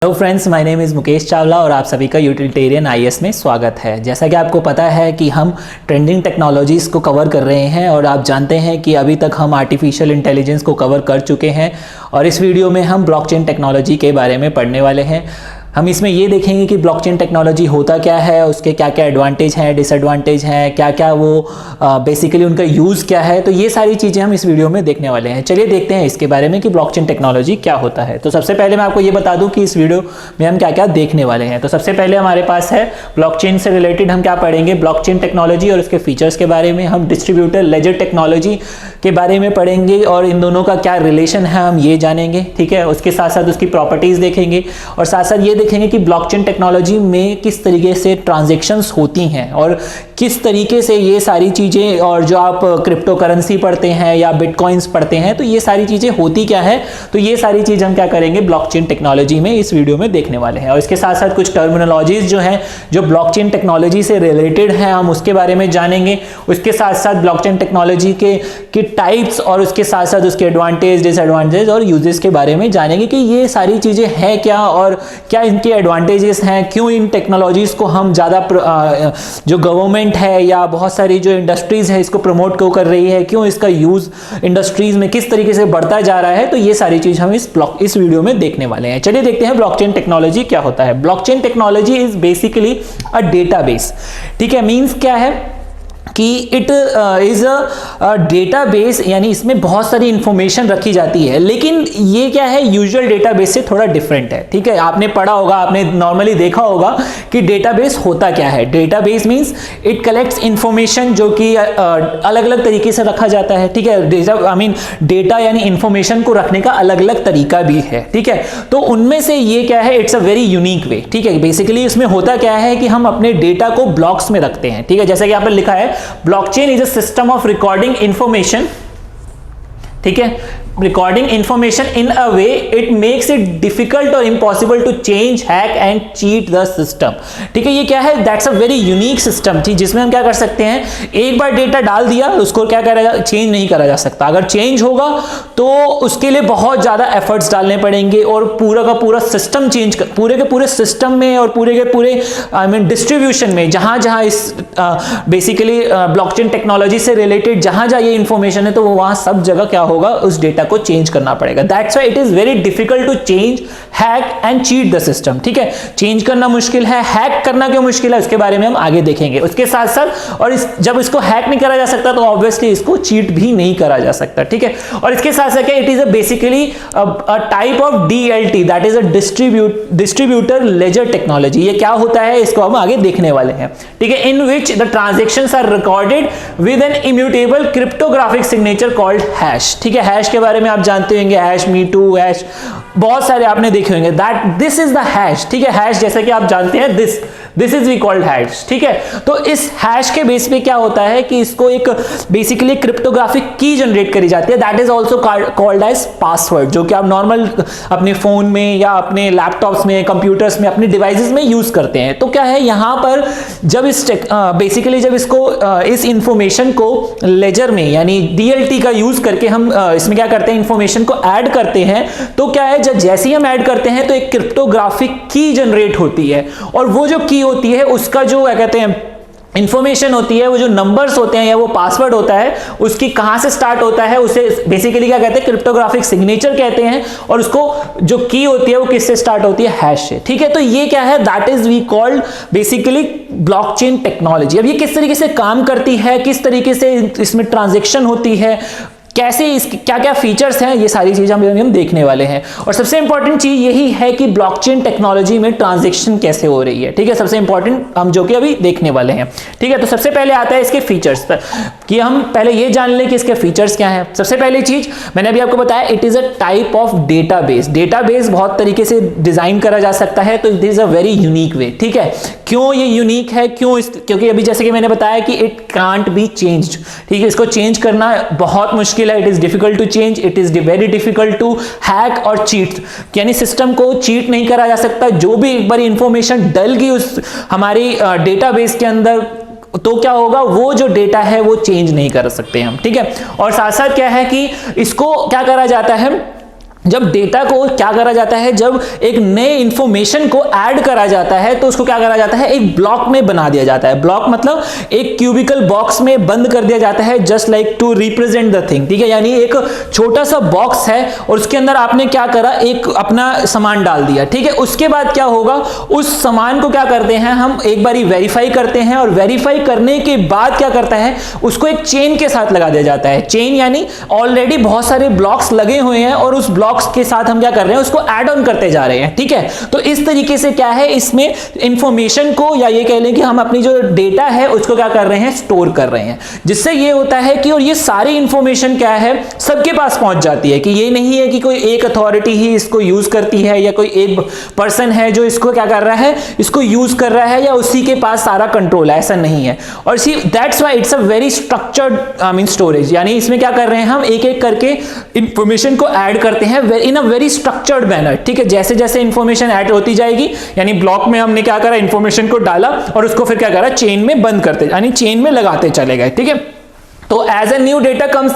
Hello friends, my name is Mukesh Chawla और आप सभी का यूटिलिटेरियन आईएएस में स्वागत है। जैसा कि आपको पता है कि हम ट्रेंडिंग टेक्नोलॉजीज़ को कवर कर रहे हैं और आप जानते हैं कि अभी तक हम आर्टिफिशियल इंटेलिजेंस को कवर कर चुके हैं और इस वीडियो में हम ब्लॉकचेन टेक्नोलॉजी के बारे में पढ़ने वाले हैं। हम इसमें ये देखेंगे कि ब्लॉकचेन टेक्नोलॉजी होता क्या है, उसके क्या क्या एडवांटेज हैं, डिसएडवांटेज हैं, क्या क्या वो बेसिकली उनका यूज़ क्या है। तो ये सारी चीज़ें हम इस वीडियो में देखने वाले हैं। चलिए देखते हैं इसके बारे में कि ब्लॉकचेन टेक्नोलॉजी क्या होता है। तो सबसे पहले मैं आपको ये बता दूं कि इस वीडियो में हम क्या क्या देखने वाले हैं। तो सबसे पहले हमारे पास है ब्लॉकचेन से रिलेटेड हम क्या पढ़ेंगे, ब्लॉकचेन टेक्नोलॉजी और उसके फीचर्स के बारे में। हम डिस्ट्रीब्यूटर लेजर टेक्नोलॉजी के बारे में पढ़ेंगे और इन दोनों का क्या रिलेशन है हम ये जानेंगे, ठीक है। उसके साथ साथ उसकी प्रॉपर्टीज़ देखेंगे और साथ साथ ये देखेंगे कि ब्लॉकचेन टेक्नोलॉजी में किस तरीके से ट्रांजैक्शंस होती हैं और किस तरीके से ये सारी चीज़ें, और जो आप क्रिप्टो करेंसी पढ़ते हैं या बिटकॉइंस पढ़ते हैं तो ये सारी चीज़ें होती क्या है। तो ये सारी चीज़ हम क्या करेंगे ब्लॉकचेन टेक्नोलॉजी में इस वीडियो में देखने वाले हैं। और इसके साथ साथ कुछ टर्मिनोलॉजीज जो हैं जो ब्लॉकचेन टेक्नोलॉजी से रिलेटेड हैं हम उसके बारे में जानेंगे। उसके साथ साथ ब्लॉकचेन टेक्नोलॉजी के टाइप्स और उसके साथ साथ उसके एडवांटेज, डिसएडवांटेज और यूजेस के बारे में जानेंगे कि ये सारी चीज़ें हैं क्या और क्या इनके एडवांटेजेस हैं, क्यों इन टेक्नोलॉजीज़ को हम ज़्यादा जो गवर्नमेंट है या बहुत सारी जो इंडस्ट्रीज़ है इसको प्रमोट क्यों कर रही है, क्यों इसका यूज़ इंडस्ट्रीज़ में किस तरीके से बढ़ता जा रहा है। तो ये सारी चीज़ हम इस वीडियो में देखने वाले हैं। चलिए देखते हैं ब्लॉकचेन टेक्नोलॉजी क्या होता है। Blockchain technology is basically a database, ठीक है। मीन्स क्या है कि इट इज़ अ डेटाबेस, यानी इसमें बहुत सारी इंफॉर्मेशन रखी जाती है। लेकिन ये क्या है, यूजुअल डेटाबेस से थोड़ा डिफरेंट है, ठीक है। आपने पढ़ा होगा, आपने नॉर्मली देखा होगा कि डेटाबेस होता क्या है। Database means it collects information जो कि अलग अलग तरीके से रखा जाता है, ठीक है। डेटा यानी इंफॉर्मेशन को रखने का अलग अलग तरीका भी है, ठीक है। तो उनमें से ये क्या है, it's a very unique way, ठीक है। बेसिकली इसमें होता क्या है कि हम अपने डेटा को ब्लॉक्स में रखते हैं, ठीक है। जैसे कि यहाँ पर लिखा है blockchain is a system of recording information, ठीक है, recording information in a way it makes it difficult और impossible to change, hack and cheat the system, ठीक है। ये क्या है, that's a very unique system थी जिसमें हम क्या कर सकते हैं, एक बार डेटा डाल दिया उसको क्या करेगा, चेंज नहीं करा जा सकता। अगर चेंज होगा तो उसके लिए बहुत ज्यादा एफर्ट्स डालने पड़ेंगे और पूरा का पूरा सिस्टम चेंज कर, पूरे के पूरे सिस्टम में और पूरे के पूरे डिस्ट्रीब्यूशन में जहां जहां इस बेसिकली ब्लॉकचेन टेक्नोलॉजी से रिलेटेड जहां जहां ये इंफॉर्मेशन है तो वहां सब जगह क्या होगा, उस डेटा को चेंज करना पड़ेगा। That's why it is very difficult to change, hack and cheat the system, ठीक है। चेंज करना मुश्किल है, हैक करना क्यों मुश्किल है उसके बारे में हम आगे देखेंगे। उसके साथ साथ और जब इसको हैक नहीं करा जा सकता तो ऑब्वियसली इसको चीट भी नहीं करा जा सकता, ठीक है। और इसके साथ साथ it is a basically a type of DLT, that is a distributor ledger technology. ये क्या होता है इसको हम आगे देखने वाले हैं, ठीक है। In which the transactions are recorded with an immutable cryptographic signature called hash, ठीक है। हैश के बारे में आप जानते होंगे, हैश मी टू, हैश बहुत सारे आपने देखे होंगे। That this is the hash, ठीक है। हैश जैसा कि आप जानते हैं, this is we called hash, ठीक है। तो इस हैश के बेस पे क्या होता है कि इसको एक बेसिकली क्रिप्टोग्राफिक की जनरेट करी जाती है, that is also called as password, जो कि आप नॉर्मल अपने फोन में या अपने लैपटॉप्स में, कंप्यूटर्स में, अपने डिवाइसेस में यूज करते हैं। तो क्या है यहां पर जब इस बेसिकली जब इसको इस इंफॉर्मेशन को लेजर में यानी डीएलटी का यूज करके हम इसमें क्या करते हैं, इंफॉर्मेशन को ऐड करते हैं, तो क्या है जैसे ही हम ऐड करते हैं तो एक क्रिप्टोग्राफिक की जनरेट होती है और वो जो की होती है उसका जो क्या कहते हैं इंफॉर्मेशन होती है, वो जो नंबर्स होते हैं या वो पासवर्ड होता है, उसकी कहां से स्टार्ट होता है उसे बेसिकली क्या कहते हैं, क्रिप्टोग्राफिक सिग्नेचर कहते हैं। और उसको जो की होती है वो किससे स्टार्ट होती है, हैश से, ठीक है। तो ये क्या है, that is we called basically blockchain technology. अब ये किस तरीके से काम करती है, किस तरीके से इसमें ट्रांजैक्शन होती है, कैसे इसके क्या क्या फीचर्स हैं, ये सारी चीजें हम देखने वाले हैं। और सबसे इंपॉर्टेंट चीज यही है कि ब्लॉकचेन टेक्नोलॉजी में ट्रांजैक्शन कैसे हो रही है, ठीक है। सबसे इंपॉर्टेंट हम जो कि अभी देखने वाले हैं, ठीक है। तो सबसे पहले आता है इसके फीचर्स पर, कि हम पहले ये जान लें कि इसके फीचर्स क्या हैं। सबसे पहली चीज मैंने अभी आपको बताया, it is a type of database. Database बहुत तरीके से डिजाइन करा जा सकता है, तो it is a very unique way, ठीक है। क्यों ये यूनिक है, क्योंकि अभी जैसे कि मैंने बताया कि इट कांट बी चेंज्ड, ठीक है। इसको चेंज करना बहुत मुश्किल है, it is difficult to change, it is very difficult to hack और चीट, यानी सिस्टम को चीट नहीं करा जा सकता। जो भी एक बार इंफॉर्मेशन डल गई उस हमारी डेटाबेस के अंदर तो क्या होगा, वो जो डेटा है वो चेंज नहीं कर सकते हम, ठीक है। और साथ साथ क्या है कि इसको क्या करा जाता है, जब डेटा को क्या करा जाता है, जब एक नए इंफॉर्मेशन को ऐड करा जाता है तो उसको क्या करा जाता है, एक ब्लॉक में बना दिया जाता है। ब्लॉक मतलब एक क्यूबिकल बॉक्स में बंद कर दिया जाता है, just like to represent the thing, ठीक है। यानी एक छोटा सा बॉक्स है और उसके अंदर आपने क्या करा, एक अपना सामान डाल दिया, ठीक है। उसके बाद क्या होगा, उस सामान को क्या करते हैं हम, एक बारी वेरीफाई करते हैं और वेरीफाई करने के बाद क्या करता है, उसको एक चेन के साथ लगा दिया जाता है। चेन यानी ऑलरेडी बहुत सारे ब्लॉक्स लगे हुए हैं और उस ब्लॉक्स के साथ हम क्या कर रहे हैं, उसको ऐड ऑन करते जा रहे हैं, ठीक है। तो इस तरीके से क्या है, इसमें इंफॉर्मेशन को, या ये कह लें कि हम अपनी जो डेटा है उसको क्या कर रहे हैं, स्टोर कर रहे हैं। जिससे ये होता है कि, और ये सारी इंफॉर्मेशन क्या है, सबके पास पहुंच जाती है, कि ये नहीं है कि कोई एक अथॉरिटी ही इसको यूज करती है या कोई एक पर्सन है जो इसको क्या कर रहा है, इसको यूज कर रहा है, या उसी के पास सारा कंट्रोल है, ऐसा नहीं है। और see that's why it's a very structured storage, यानी इसमें क्या कर रहे हैं, हम एक एक करके इंफॉर्मेशन को ऐड करते हैं इन अ वेरी स्ट्रक्चर्ड मैनर, ठीक है। जैसे जैसे इंफॉर्मेशन ऐड होती जाएगी, यानी ब्लॉक में हमने क्या करा, इंफॉर्मेशन को डाला और उसको फिर क्या करा, चेन में बंद करते, यानी चेन में लगाते चले गए, ठीक है। तो as a new data comes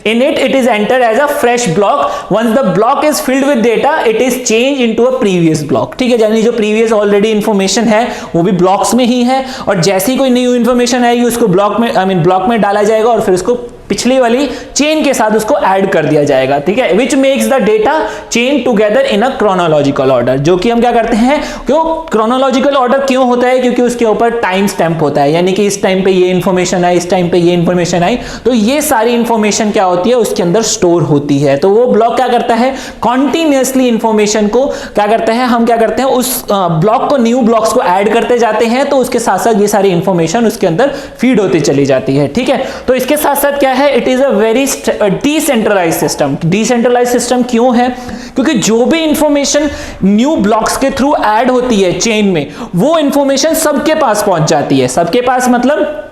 in it is entered as a fresh block. Once the block is filled with data, it is changed into a previous block. ठीक है, यानी जो previous already information है वो भी blocks में ही है, और जैसी कोई न्यू information आएगी उसको block में block में डाला जाएगा और फिर उसको पिछली वाली चेन के साथ उसको ऐड कर दिया जाएगा, ठीक है। Which makes the data chain together in a chronological order, जो कि हम क्या करते हैं, क्यों क्रोनोलॉजिकल ऑर्डर क्यों होता है, क्योंकि उसके ऊपर टाइम स्टैंप होता है, यानी कि इस टाइम पे ये इंफॉर्मेशन आई, इस टाइम पे ये इंफॉर्मेशन आई, तो ये सारी इंफॉर्मेशन क्या होती है, उसके अंदर स्टोर होती है। तो वो ब्लॉक क्या करता है, कॉन्टिन्यूसली इंफॉर्मेशन को क्या करते हैं, हम क्या करते हैं, उस ब्लॉक को, न्यू ब्लॉक्स को ऐड करते जाते हैं, तो उसके साथ साथ ये सारी इंफॉर्मेशन उसके अंदर फीड होती चली जाती है, ठीक है। तो इसके साथ साथ क्या है, it is a very decentralize system. Decentralize system क्यों है, क्योंकि जो भी इंफॉर्मेशन न्यू ब्लॉक्स के थ्रू ऐड होती है चेन में, वो इंफॉर्मेशन सबके पास पहुंच जाती है। सबके पास मतलब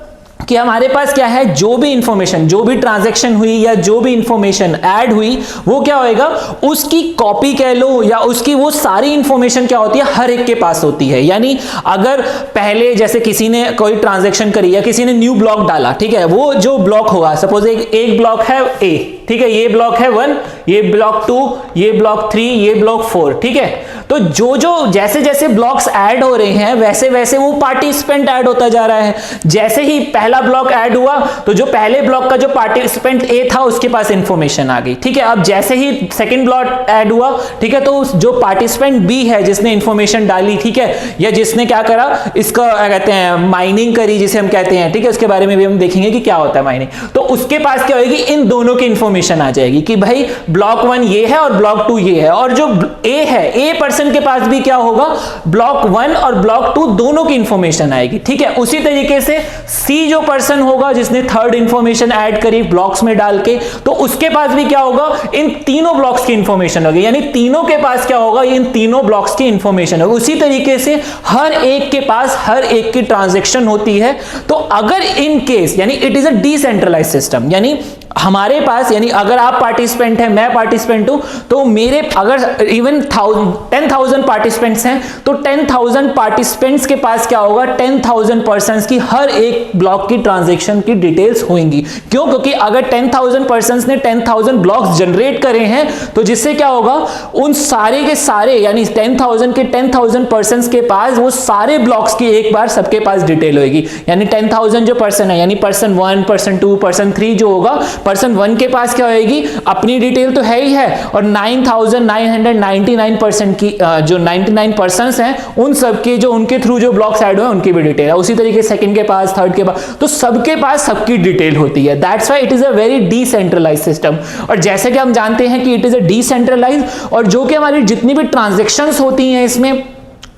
कि हमारे पास क्या है, जो भी इंफॉर्मेशन, जो भी ट्रांजैक्शन हुई या जो भी इंफॉर्मेशन ऐड हुई, वो क्या होएगा, उसकी कॉपी कह लो या उसकी वो सारी इंफॉर्मेशन क्या होती है, हर एक के पास होती है। यानी अगर पहले जैसे किसी ने कोई ट्रांजैक्शन करी या किसी ने न्यू ब्लॉक डाला, ठीक है, वो जो ब्लॉक होगा, सपोज एक ब्लॉक है ए, ठीक है, ये ब्लॉक है 1, ये ब्लॉक 2, ये ब्लॉक 3, ये ब्लॉक 4, ठीक है। तो जो जो जैसे जैसे ब्लॉक्स ऐड हो रहे हैं वैसे वैसे वो पार्टिसिपेंट ऐड होता जा रहा है। जैसे ही पहला ब्लॉक ऐड हुआ तो जो पहले ब्लॉक का जो पार्टिसिपेंट ए था उसके पास इंफॉर्मेशन आ गई, ठीक है। अब जैसे ही सेकंड ब्लॉक ऐड हुआ, ठीक है, तो जो पार्टिसिपेंट बी है जिसने इंफॉर्मेशन डाली, ठीक है, या जिसने क्या करा, इसका कहते हैं माइनिंग करी जिसे हम कहते हैं, ठीक है, उसके बारे में भी हम देखेंगे कि क्या होता है माइनिंग। तो उसके पास क्या होगी, इन दोनों की इंफॉर्मेशन आ जाएगी कि भाई ब्लॉक 1 ये है और ब्लॉक 2 ये है, और जो ए है, ए पर्सन के पास भी क्या होगा, ब्लॉक 1 और ब्लॉक 2 दोनों की इंफॉर्मेशन आएगी, ठीक है। उसी तरीके से सी जो पर्सन होगा जिसने थर्ड इंफॉर्मेशन ऐड करी ब्लॉक्स में डाल के, तो उसके पास भी क्या होगा, इन तीनों ब्लॉक्स की इंफॉर्मेशन होगी, यानी तीनों के पास क्या होगा, इन तीनों ब्लॉक्स की इंफॉर्मेशन होगी। उसी तरीके से हर एक के पास हर एक की ट्रांजैक्शन होती है। तो अगर इन केस, यानी it is a decentralized system, यानी हमारे पास, यानी अगर आप पार्टिसिपेंट हैं, मैं पार्टिसिपेंट हूं, तो मेरे अगर इवन 10,000 पार्टिसिपेंट्स हैं तो 10,000 पार्टिसिपेंट्स के पास क्या होगा, 10,000 पर्संस की हर एक ब्लॉक की ट्रांजैक्शन की डिटेल्स होंगी। क्यों, क्योंकि अगर 10,000 पर्संस ने 10,000 ब्लॉक्स जनरेट करे हैं तो जिससे क्या होगा, उन सारे के सारे, यानी 10,000 के 10,000 पर्संस के पास वो सारे ब्लॉक्स की एक बार सबके पास डिटेल होगी। यानी 10,000 जो पर्सन है, यानी पर्सन 1, पर्सन 2, पर्सन 3 जो होगा, पर्सन 1 के पास क्या होगी, अपनी डिटेल तो है ही है, और 9,999% की जो 99 पर्सन्स हैं उन सबके जो उनके थ्रू जो ब्लॉक्स ऐड हुए उनकी भी डिटेल है। उसी तरीके सेकंड के पास, थर्ड के पास, तो सबके पास सबकी डिटेल होती है। That's why it is a very decentralized system. और जैसे कि हम जानते हैं कि इट इज अ डिसेंट्रलाइज्ड, और जो कि हमारी जितनी भी ट्रांजैक्शंस होती हैं इसमें,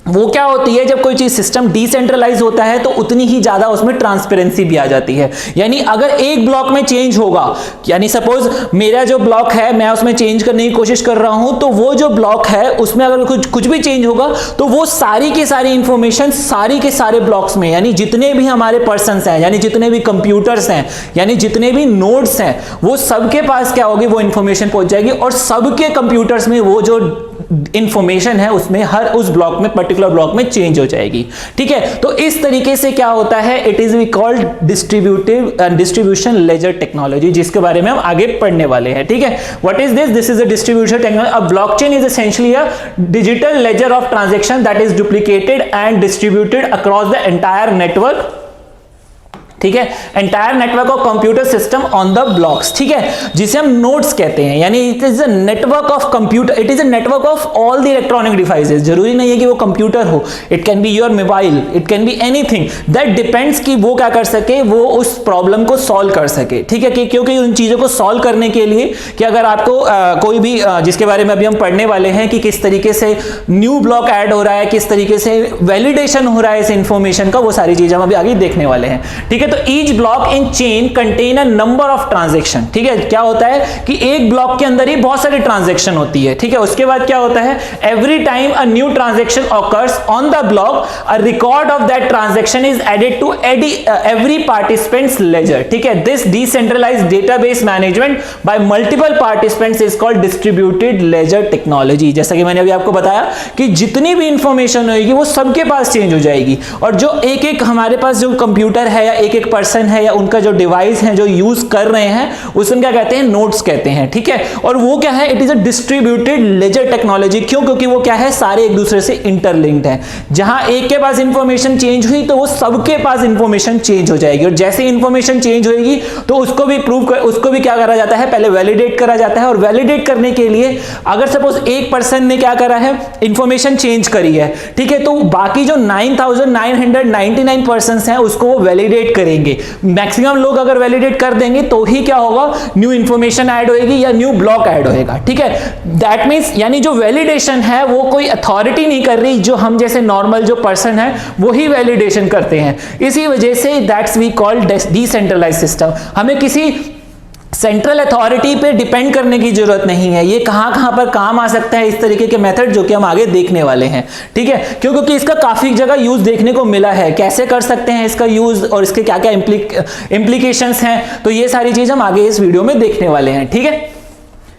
वो क्या होती है, जब कोई चीज सिस्टम डिसेंट्रलाइज होता है तो उतनी ही ज्यादा उसमें ट्रांसपेरेंसी भी आ जाती है। यानी अगर एक ब्लॉक में चेंज होगा, यानी सपोज मेरा जो ब्लॉक है मैं उसमें चेंज करने की कोशिश कर रहा हूं, तो वो जो ब्लॉक है उसमें अगर कुछ भी चेंज होगा तो वो सारी की सारी इंफॉर्मेशन सारी के सारे ब्लॉक्स में, यानी जितने भी हमारे पर्सन्स हैं, यानी जितने भी कंप्यूटर्स हैं, यानी जितने भी नोड्स हैं, वो सबके पास क्या होगी, वो इंफॉर्मेशन पहुंच जाएगी, और सबके कंप्यूटर्स में वो जो इंफॉर्मेशन है उसमें हर उस ब्लॉक में, पर्टिकुलर ब्लॉक में चेंज हो जाएगी। ठीक है, तो इस तरीके से क्या होता है, it is we called distribution ledger technology, जिसके बारे में हम आगे पढ़ने वाले हैं। ठीक है, what is this? This is a distribution technology. A blockchain is essentially a digital laser of transaction that is duplicated and distributed across the entire network. ठीक है, entire network of computer system on the blocks. ठीक है, जिसे हम nodes कहते हैं, यानी it is a network of computer, it is a network of all the electronic devices. जरूरी नहीं है कि वो कंप्यूटर हो, it can be your mobile, it can be anything that depends कि वो क्या कर सके, वो उस प्रॉब्लम को सॉल्व कर सके। ठीक है, क्योंकि उन चीजों को सॉल्व करने के लिए कि अगर आपको कोई भी जिसके बारे में अभी हम पढ़ने वाले हैं कि किस तरीके से न्यू ब्लॉक ऐड हो रहा है, किस तरीके से वैलिडेशन हो रहा है इस इंफॉर्मेशन का, वो सारी चीजें हम अभी आगे देखने वाले हैं। ठीक है, तो each block in chain contain a number of transaction. ठीक है, क्या होता है कि एक ब्लॉक के अंदर ही बहुत सारी ट्रांजैक्शन होती है। ठीक है, उसके बाद क्या होता है, every time a new transaction occurs on the block, a record of that transaction is added to every participants ledger. ठीक है, this decentralized database management by multiple participants is called distributed ledger technology. जैसा कि मैंने अभी आपको बताया कि जितनी भी इंफॉर्मेशन होगी वो सबके पास चेंज हो जाएगी, और जो एक एक हमारे पास जो कंप्यूटर है या एक एक पर्सन है या उनका जो डिवाइस है जो यूज कर रहे हैं, उसमें क्या कहते हैं, नोड्स कहते हैं। ठीक है, और वो क्या है, it is a distributed ledger technology. क्यों? क्योंकि वो क्या है, सारे एक दूसरे से इंटरलिंक्ड है। जहां एक के पास इंफॉर्मेशन चेंज हुई तो वो सबके पास इंफॉर्मेशन चेंज हो जाएगी, और जैसे इंफॉर्मेशन चेंज होगी तो उसको भी क्या करा जाता है, पहले वैलिडेट करा जाता है। और वैलिडेट करने के लिए अगर सपोज एक पर्सन ने क्या करा है, इंफॉर्मेशन चेंज करी है, ठीक है, तो बाकी जो 9999 पर्सन्स हैं उसको वो वैलिडेट करेंगे। मैक्सिमम लोग अगर वैलिडेट कर देंगे तो ही क्या होगा, न्यू इंफॉर्मेशन ऐड होएगी या न्यू ब्लॉक ऐड होएगा। ठीक है, दैट मींस यानी जो वैलिडेशन है वो कोई अथॉरिटी नहीं कर रही, जो हम जैसे नॉर्मल जो पर्सन है वो ही वैलिडेशन करते हैं। इसी वजह से that's we called decentralized system. हमें किसी सेंट्रल अथॉरिटी पे डिपेंड करने की जरूरत नहीं है। ये कहां पर काम आ सकता है इस तरीके के मेथड, जो कि हम आगे देखने वाले हैं। ठीक है, क्योंकि इसका काफी जगह यूज देखने को मिला है, कैसे कर सकते हैं इसका यूज और इसके क्या क्या इंप्लीकेशंस हैं, तो ये सारी चीज हम आगे इस वीडियो में देखने वाले हैं। ठीक है,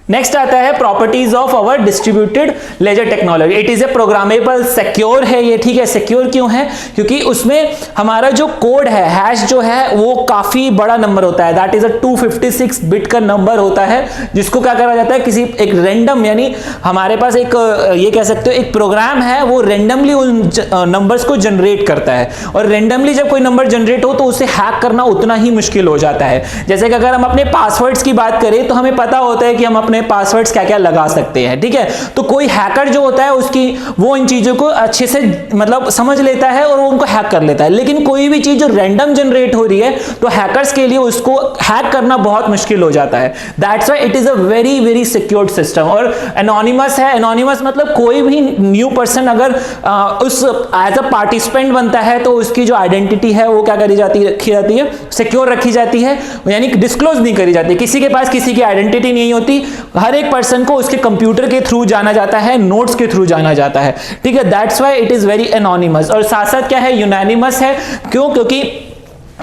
नेक्स्ट आता है properties of our distributed ledger technology. It is a programmable, secure है ये। ठीक है, सिक्योर क्यों है, क्योंकि उसमें हमारा जो कोड है, हैश जो है वो काफी बड़ा नंबर होता है, दैट इज अ 256 बिट का नंबर होता है, जिसको क्या करा जाता है, किसी एक रैंडम, यानी हमारे पास एक ये कह सकते हो एक प्रोग्राम है, वो रैंडमली उन नंबर्स को जनरेट करता है। और रैंडमली जब कोई नंबर जनरेट हो तो उसे हैक करना उतना ही मुश्किल हो जाता है। जैसे कि अगर हम अपने पासवर्ड्स की बात करें तो हमें पता होता है कि हम अपने पासवर्ड्स क्या क्या लगा सकते हैं। ठीक है, तो कोई हैकर जो होता है उसकी वो इन चीजों को अच्छे से मतलब समझ लेता है और वो उनको हैक कर लेता है। लेकिन कोई भी चीज जो रैंडम जनरेट हो रही है तो हैकर्स के लिए उसको हैक करना बहुत मुश्किल हो जाता है। That's why it is a very very secured system. और एनोनिमस है, एनोनिमस मतलब कोई भी न्यू पर्सन अगर उस एज अ पार्टिसिपेंट बनता है तो उसकी जो आइडेंटिटी है वो क्या करी जाती है, रखी जाती है, सिक्योर रखी जाती है, यानी डिस्क्लोज नहीं करी जाती। किसी के पास किसी की आइडेंटिटी नहीं होती, हर एक पर्सन को उसके कंप्यूटर के थ्रू जाना जाता है, नोट्स के थ्रू जाना जाता है। ठीक है, that's why it is very anonymous. और साथ साथ क्या है, यूनानिमस है। क्यों? क्योंकि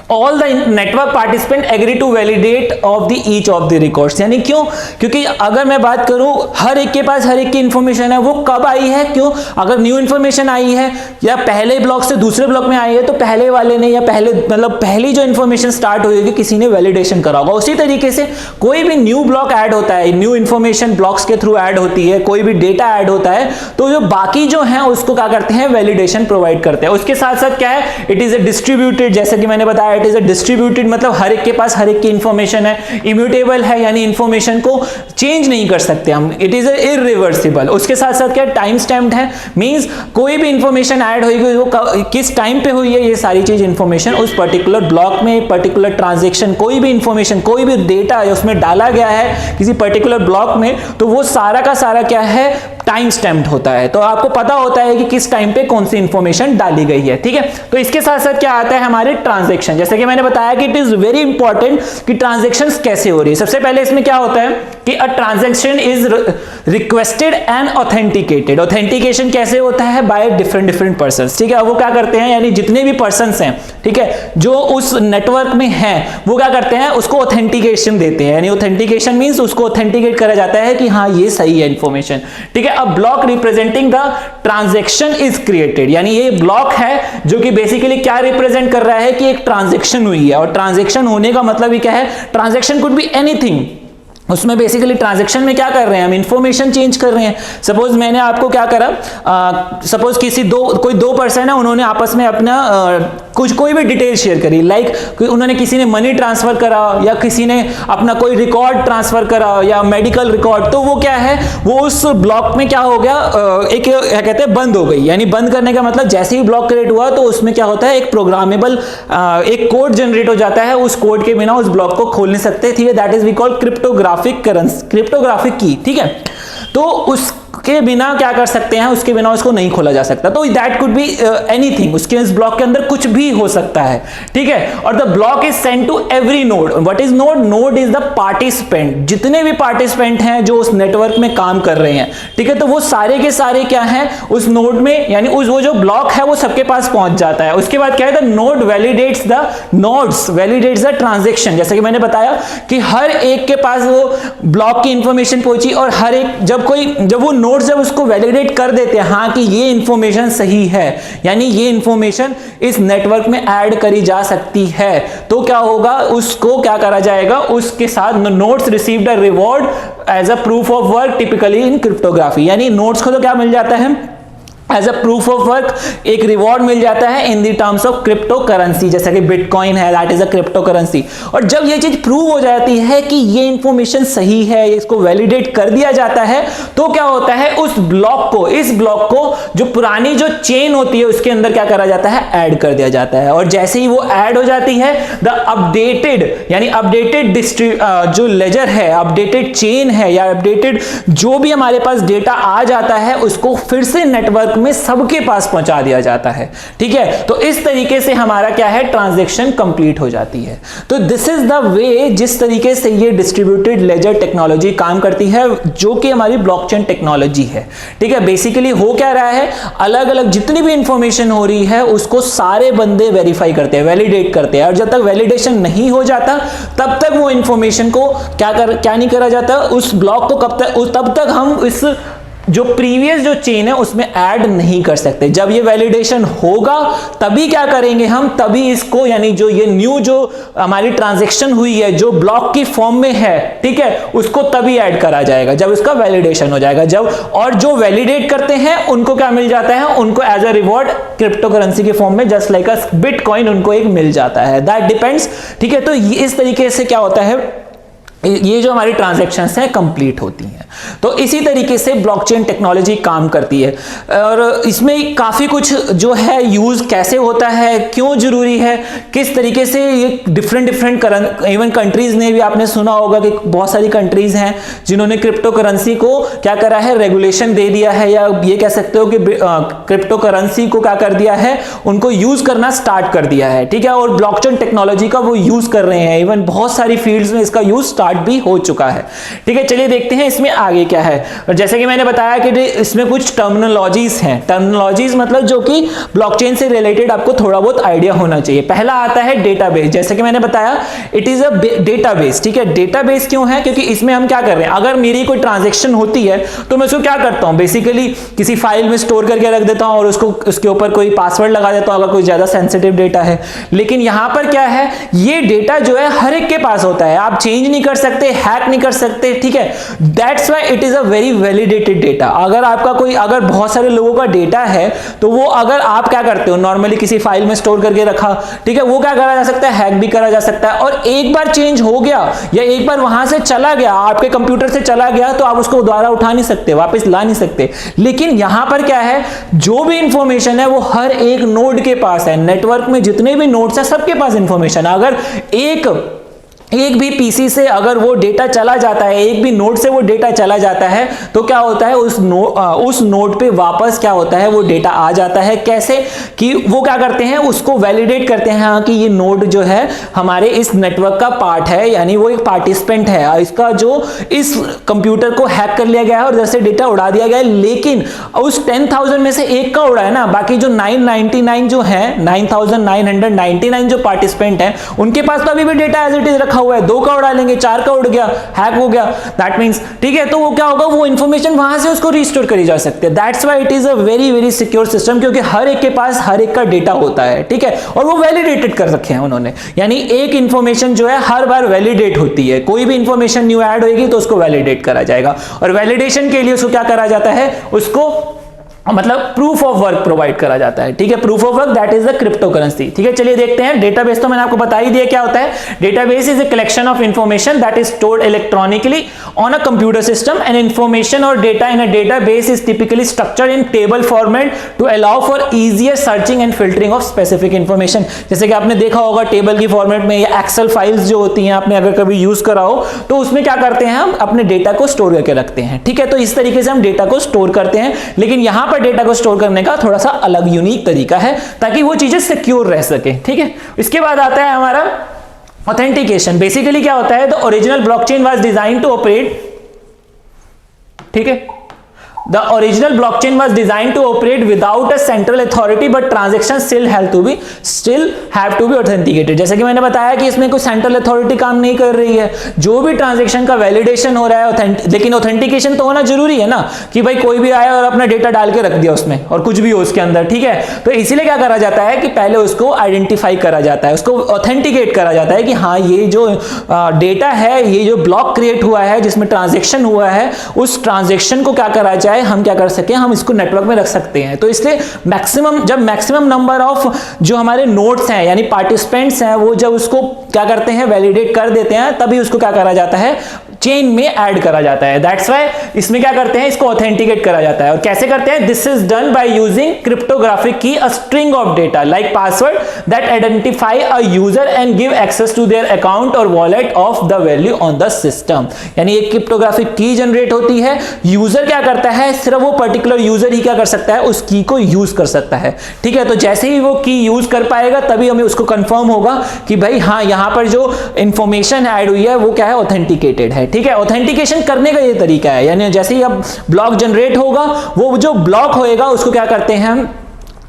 all the network participant agree to validate of the each of the records। यानी क्यों? क्योंकि अगर मैं बात करूं हर एक के पास हर एक की इंफॉर्मेशन है, वो कब आई है, क्यों, अगर न्यू इंफॉर्मेशन आई है या पहले ब्लॉक से दूसरे ब्लॉक में आई है तो पहले वाले ने या पहले मतलब पहली जो इंफॉर्मेशन स्टार्ट हुई होगी किसी ने वैलिडेशन करा होगा। उसी तरीके से कोई भी न्यू ब्लॉक ऐड होता है, न्यू इंफॉर्मेशन ब्लॉक्स के थ्रू ऐड होती है, कोई भी डेटा ऐड होता है तो जो बाकी जो है उसको क्या करते हैं, वैलिडेशन प्रोवाइड करते हैं। उसके साथ साथ क्या है, इट इज ए डिस्ट्रीब्यूटेड, जैसे कि मैंने बताया इट इज अ डिस्ट्रीब्यूटेड मतलब हर एक के पास हर एक की इंफॉर्मेशन है, इम्यूटेबल है यानी इंफॉर्मेशन को चेंज नहीं कर सकते हम, इट इज इरिवर्सिबल। उसके साथ साथ क्या टाइम स्टैम्प्ड है, मींस कोई भी इंफॉर्मेशन ऐड होगी वो किस टाइम पे हुई है ये सारी चीज इंफॉर्मेशन उस पर्टिकुलर ब्लॉक में, पर्टिकुलर ट्रांजैक्शन, कोई भी इंफॉर्मेशन, कोई भी डेटा उसमें डाला गया है किसी पर्टिकुलर ब्लॉक में तो वो सारा का सारा क्या है, टाइम स्टैम्प्ड होता है। तो आपको पता होता है कि किस टाइम पे कौन सी इंफॉर्मेशन डाली गई है। ठीक है, तो इसके साथ साथ क्या आता है हमारे ट्रांजैक्शन। जैसे कि मैंने बताया कि इट इज वेरी इंपॉर्टेंट कि ट्रांजैक्शंस कैसे हो रही है। सबसे पहले इसमें क्या होता है कि a transaction is requested and authenticated. Authentication कैसे होता है, बाय डिफरेंट पर्संस। ठीक है, वो क्या करते हैं, यानी जितने भी पर्संस हैं, ठीक है, जो उस नेटवर्क में हैं वो क्या करते हैं, उसको ऑथेंटिकेशन देते हैं। यानी ऑथेंटिकेशन मींस उसको ऑथेंटिकेट करा जाता है कि हाँ ये सही है इंफॉर्मेशन। ठीक है, a block representing the transaction is created, यानी ये ब्लॉक है जो कि बेसिकली क्या रिप्रेजेंट कर रहा है कि एक ट्रांजैक्शन हुई है, और ट्रांजैक्शन होने का मतलब ये क्या है, ट्रांजैक्शन कुड बी एनीथिंग। उसमें बेसिकली ट्रांजैक्शन में क्या कर रहे हैं हम, इंफॉर्मेशन चेंज कर रहे हैं। सपोज मैंने आपको क्या करा, सपोज कोई दो पर्सन है, उन्होंने आपस में अपना कोई भी डिटेल शेयर करी, लाइक उन्होंने किसी ने मनी ट्रांसफर करा या किसी ने अपना कोई रिकॉर्ड ट्रांसफर करा या मेडिकल रिकॉर्ड, तो वो क्या है, वो उस ब्लॉक में क्या हो गया, एक क्या कहते हैं बंद हो गई। यानी बंद करने का मतलब जैसे ही ब्लॉक क्रिएट हुआ तो उसमें क्या होता है, एक प्रोग्रामेबल एक कोड जनरेट हो जाता है, उस कोड के बिना उस ब्लॉक को खोल नहीं सकते, ठीक है। That is we call cryptographic key, ठीक है। तो उसके बिना क्या कर सकते हैं, उसके बिना उसको नहीं खोला जा सकता। तो दैट कुड बी एनीथिंग, उसके इस ब्लॉक के अंदर कुछ भी हो सकता है, ठीक है। और the block is send to every node. What is node? Node is the participant, जितने भी पार्टिसिपेंट हैं जो उस नेटवर्क में काम कर रहे हैं, ठीक है। तो वो सारे के सारे क्या हैं उस नोड में, यानी वो जो ब्लॉक है वो सबके पास पहुंच जाता है। उसके बाद क्या है, the node validates the transaction. जैसे कि मैंने बताया कि हर एक के पास वो ब्लॉक की इंफॉर्मेशन पहुंची, और हर एक जब वो नोड्स जब उसको वैलिडेट कर देते हैं हाँ कि ये इंफॉर्मेशन सही है, यानी ये इंफॉर्मेशन इस नेटवर्क में ऐड करी जा सकती है, तो क्या होगा, उसको क्या करा जाएगा, उसके साथ nodes received a reward as a proof of work typically in cryptography. यानी नोड्स को तो क्या मिल जाता है, as a proof of work एक रिवॉर्ड मिल जाता है in the terms of cryptocurrency, जैसा कि बिटकॉइन है, that is a cryptocurrency. और जब ये चीज प्रूव हो जाती है कि ये इंफॉर्मेशन सही है, इसको वैलिडेट कर दिया जाता है, तो क्या होता है, इस ब्लॉक को जो पुरानी जो चेन होती है उसके अंदर क्या करा जाता है, ऐड कर दिया जाता है। और जैसे ही वो ऐड हो जाती है, द अपडेटेड जो लेजर है, अपडेटेड चेन है या अपडेटेड जो भी हमारे पास डेटा आ जाता है, उसको फिर से नेटवर्क में सबके पास पहुंचा दिया जाता है, ठीक है। तो इस तरीके से हमारा क्या है, ट्रांजैक्शन कंप्लीट हो जाती है। तो दिस इज द वे जिस तरीके से ये डिस्ट्रीब्यूटेड लेजर टेक्नोलॉजी काम करती है, जो कि हमारी ब्लॉकचेन टेक्नोलॉजी है, ठीक है। बेसिकली हो क्या रहा है, अलग अलग जितनी भी इंफॉर्मेशन हो रही है उसको सारे बंदे वेरीफाई करते हैं, वैलिडेट करते हैं, और जब तक वैलिडेशन नहीं हो जाता तब तक वो इंफॉर्मेशन को क्या नहीं करा जाता, उस ब्लॉक को तब तक हम इस जो प्रीवियस जो चेन है उसमें ऐड नहीं कर सकते। जब ये वैलिडेशन होगा तभी क्या करेंगे हम, तभी इसको, यानी जो ये न्यू जो हमारी ट्रांजैक्शन हुई है जो ब्लॉक की फॉर्म में है, ठीक है, उसको तभी ऐड करा जाएगा जब इसका वैलिडेशन हो जाएगा। और जो वैलिडेट करते हैं उनको क्या मिल जाता है, उनको as a reward cryptocurrency के फॉर्म में, जस्ट लाइक अ बिटकॉइन, उनको एक मिल जाता है। दैट डिपेंड्स, ठीक है। तो इस तरीके से क्या होता है, ये जो हमारी ट्रांजैक्शंस हैं कंप्लीट होती हैं। तो इसी तरीके से ब्लॉकचेन टेक्नोलॉजी काम करती है, और इसमें काफ़ी कुछ जो है यूज़ कैसे होता है, क्यों ज़रूरी है, किस तरीके से ये डिफरेंट इवन कंट्रीज़ ने भी, आपने सुना होगा कि बहुत सारी कंट्रीज़ हैं जिन्होंने क्रिप्टो करेंसी को क्या करा है, रेगुलेशन दे दिया है, या ये कह सकते हो कि क्रिप्टो करेंसी को क्या कर दिया है, उनको यूज़ करना स्टार्ट कर दिया है, ठीक है। और ब्लॉकचेन टेक्नोलॉजी का वो यूज़ कर रहे हैं, इवन बहुत सारी फील्ड्स में इसका यूज़ स्टार्ट भी हो चुका है, ठीक है। चलिए देखते हैं इसमें आगे क्या है। और जैसे कि मैंने बताया कि इसमें कुछ टर्मिनोलॉजीज हैं। टर्मिनोलॉजीज मतलब जो कि ब्लॉकचेन से रिलेटेड आपको थोड़ा बहुत आइडिया होना चाहिए। पहला आता है डेटाबेस। जैसे कि मैंने बताया इट इज अ डेटाबेस, ठीक है। डेटाबेस क्यों है, क्योंकि इसमें हम क्या कर रहे हैं, अगर मेरी कोई ट्रांजैक्शन होती है तो मैं उसको क्या करता हूं, बेसिकली किसी फाइल में स्टोर करके रख देता हूं और उसके ऊपर कोई पासवर्ड लगा देता हूं अगर कोई ज्यादा सेंसिटिव डेटा है। लेकिन यहां पर क्या है, ये डेटा जो है हर एक के पास होता है, आप चेंज नहीं कर सकते, हैक नहीं कर सकते, ठीक है। That's why it is a very validated data. अगर बहुत सारे लोगों का डेटा है तो वो अगर आप क्या करते हो, नॉर्मली किसी फाइल में स्टोर करके रखा, ठीक है, वो क्या करा जा सकता है, हैक भी करा जा सकता है। और एक बार चेंज हो गया या एक बार वहां से चला गया, आपके कंप्यूटर से चला गया, तो आप उसको दोबारा उठा नहीं सकते, वापस ला नहीं सकते। लेकिन यहां पर क्या है, जो भी इंफॉर्मेशन है वो हर एक नोड के पास है। नेटवर्क में जितने भी नोड्स हैं सबके पास इंफॉर्मेशन। अगर एक भी पीसी से अगर वो डेटा चला जाता है, एक भी नोड से वो डेटा चला जाता है, तो क्या होता है, उस नोड पे वापस क्या होता है, वो डेटा आ जाता है। कैसे कि वो क्या करते हैं, उसको वैलिडेट करते हैं हाँ कि ये नोड जो है हमारे इस नेटवर्क का पार्ट है, यानी वो एक पार्टिसिपेंट है, इसका जो इस कंप्यूटर को हैक कर लिया गया है और जैसे डेटा उड़ा दिया गया है, लेकिन उस 10,000 में से एक का उड़ा है ना, बाकी जो 999 जो है 9,999 जो पार्टिसिपेंट हैं उनके पास तो अभी भी डेटा एज इट इज रखा हुआ है। 2 का उड़ा लेंगे, 4 का उड़ गया, हैक हो गया, दैट मींस ठीक है, तो वो क्या होगा, वो इंफॉर्मेशन वहां से उसको रिस्टोर करी जा सकती है। That's why it is a very very secure system, क्योंकि हर एक के पास हर एक का डेटा होता है, ठीक है, और वो वैलिडेटेड कर रखे हैं उन्होंने, यानी एक इंफॉर्मेशन जो है हर बार वैलिडेट होती है, कोई भी इंफॉर्मेशन न्यू ऐड होगी तो उसको वैलिडेट करा जाएगा, और वैलिडेशन के लिए उसको क्या करा जाता है, उसको मतलब प्रूफ ऑफ वर्क प्रोवाइड करा जाता है, ठीक है, proof of work that is the crypto currency. ठीक है, चलिए देखते हैं। डेटाबेस तो मैंने आपको बता ही दिया क्या होता है। Database is a collection of information that is stored electronically on a computer system, and information और data in a database is typically structured in table format to allow for easier searching and filtering of specific information. जैसे कि आपने देखा होगा table की format में या Excel files जो होती हैं, आपने अगर कभी यूज करा हो तो उसमें क्या करते हैं, हम अपने डेटा को स्टोर करके रखते हैं, ठीक है, तो इस तरीके से हम डेटा को स्टोर करते हैं, लेकिन यहां पर डेटा को स्टोर करने का थोड़ा सा अलग यूनिक तरीका है ताकि वो चीजें सिक्योर रह सके, ठीक है। इसके बाद आता है हमारा ऑथेंटिकेशन। बेसिकली क्या होता है, the original blockchain was design to operate, ठीक है, the original blockchain was designed to operate without a central authority but transactions still have to be authenticated। जैसे कि मैंने बताया कि इसमें कोई सेंट्रल अथॉरिटी काम नहीं कर रही है, जो भी ट्रांजैक्शन का वैलिडेशन हो रहा है लेकिन ऑथेंटिकेशन तो होना जरूरी है ना, कि भाई कोई भी आया और अपना डेटा डाल के रख दिया उसमें और कुछ भी हो उसके अंदर, ठीक है, तो इसीलिए क्या करा जाता है कि पहले उसको आइडेंटिफाई करा जाता है, उसको ऑथेंटिकेट करा जाता है कि हाँ ये जो डेटा है, ये जो ब्लॉक क्रिएट हुआ है जिसमें ट्रांजेक्शन हुआ है, उस ट्रांजेक्शन को क्या करा जाए, हम क्या कर सके, हम इसको नेटवर्क में रख सकते हैं। तो इसलिए मैक्सिमम नंबर ऑफ जो हमारे नोड्स हैं यानी पार्टिसिपेंट्स हैं, वो जब उसको क्या करते हैं, वैलिडेट कर देते हैं, तभी उसको क्या करा जाता है, चेन में ऐड करा जाता है। दैट्स व्हाई इसमें क्या करते हैं, इसको ऑथेंटिकेट करा जाता है। और कैसे करते हैं, this is done by using cryptographic key, a string of data like password that identify a user and give access to their account और wallet of the value on the system. यानी एक क्रिप्टोग्राफिक की generate होती है, user क्या करता है, सिर्फ वो पर्टिकुलर यूजर ही क्या कर सकता है, उस की को यूज कर सकता है, ठीक है। तो जैसे ही वो की यूज कर पाएगा तभी हमें उसको कंफर्म होगा कि भाई हाँ यहां पर जो इंफॉर्मेशन ऐड हुई है वो क्या है, ऑथेंटिकेटेड है, ठीक है। ऑथेंटिकेशन करने का ये तरीका है, यानी जैसे ही अब ब्लॉक जनरेट होगा, वो जो ब्लॉक होएगा उसको क्या करते हैं हम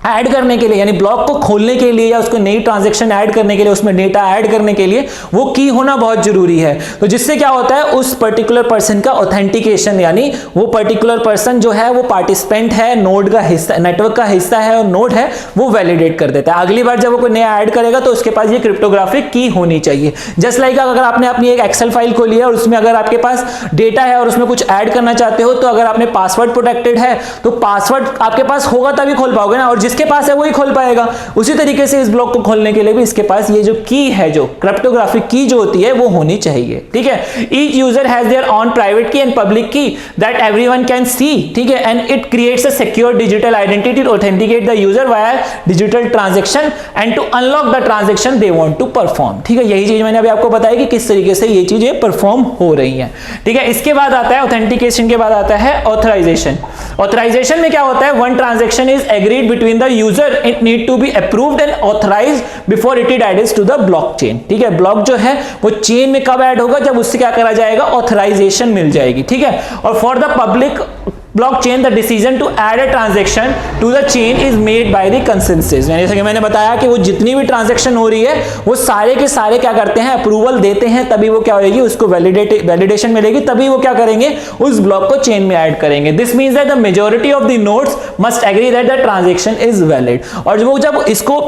ऐड करने के लिए, यानी ब्लॉक को खोलने के लिए या उसको नई ट्रांजैक्शन ऐड करने के लिए, उसमें डेटा ऐड करने के लिए वो की होना बहुत जरूरी है। तो जिससे क्या होता है, उस पर्टिकुलर पर्सन का ऑथेंटिकेशन, यानी वो पर्टिकुलर पर्सन जो है वो पार्टिसिपेंट है, नोड का हिस्सा, नेटवर्क का हिस्सा है और नोड है, वो वैलिडेट कर देता है। अगली बार जब वो कोई नया ऐड करेगा तो उसके पास ये क्रिप्टोग्राफिक की होनी चाहिए। जस्ट लाइक अगर आपने अपनी एक एक्सेल फाइल खोली है और उसमें अगर आपके पास डेटा है और उसमें कुछ ऐड करना चाहते हो, तो अगर आपने पासवर्ड प्रोटेक्टेड है तो पासवर्ड आपके पास होगा तभी खोल पाओगे ना, और जिसके पास है वही खोल पाएगा। उसी तरीके से इस ब्लॉक को खोलने के लिए भी इसके पास ये जो की है, जो क्रिप्टोग्राफिक की जो होती है वो होनी चाहिए, ठीक है। Each user has their own private key and public key that everyone can see, ठीक है, and it creates a secure digital identity to authenticate the user via digital transaction and to unlock the transaction they want to perform, ठीक है। यही चीज मैंने अभी आपको बताई कि किस तरीके से ये चीजें परफॉर्म हो रही हैं, ठीक है। इसके बाद आता है ऑथेंटिकेशन के बाद आता है ऑथराइजेशन। ऑथराइजेशन में क्या होता है, one transaction is agreed between the user, it need to be approved and authorized before it is added to the blockchain, ठीक है। ब्लॉक जो है वो चेन में कब ऐड होगा, जब उससे क्या करा जाएगा, ऑथराइजेशन मिल जाएगी, ठीक है। और for the public blockchain the decision to add a transaction to the chain is made by the consensus। जैसे कि मैंने बताया कि वो जितनी भी ट्रांजैक्शन हो रही है वो सारे के सारे क्या करते हैं, अप्रूवल देते हैं, तभी वो क्या होगी, उसको वैलिडेशन मिलेगी, तभी वो क्या करेंगे, उस ब्लॉक को चेन में ऐड करेंगे। This means that the majority of the nodes must agree that the transaction is valid. और वो जब इसको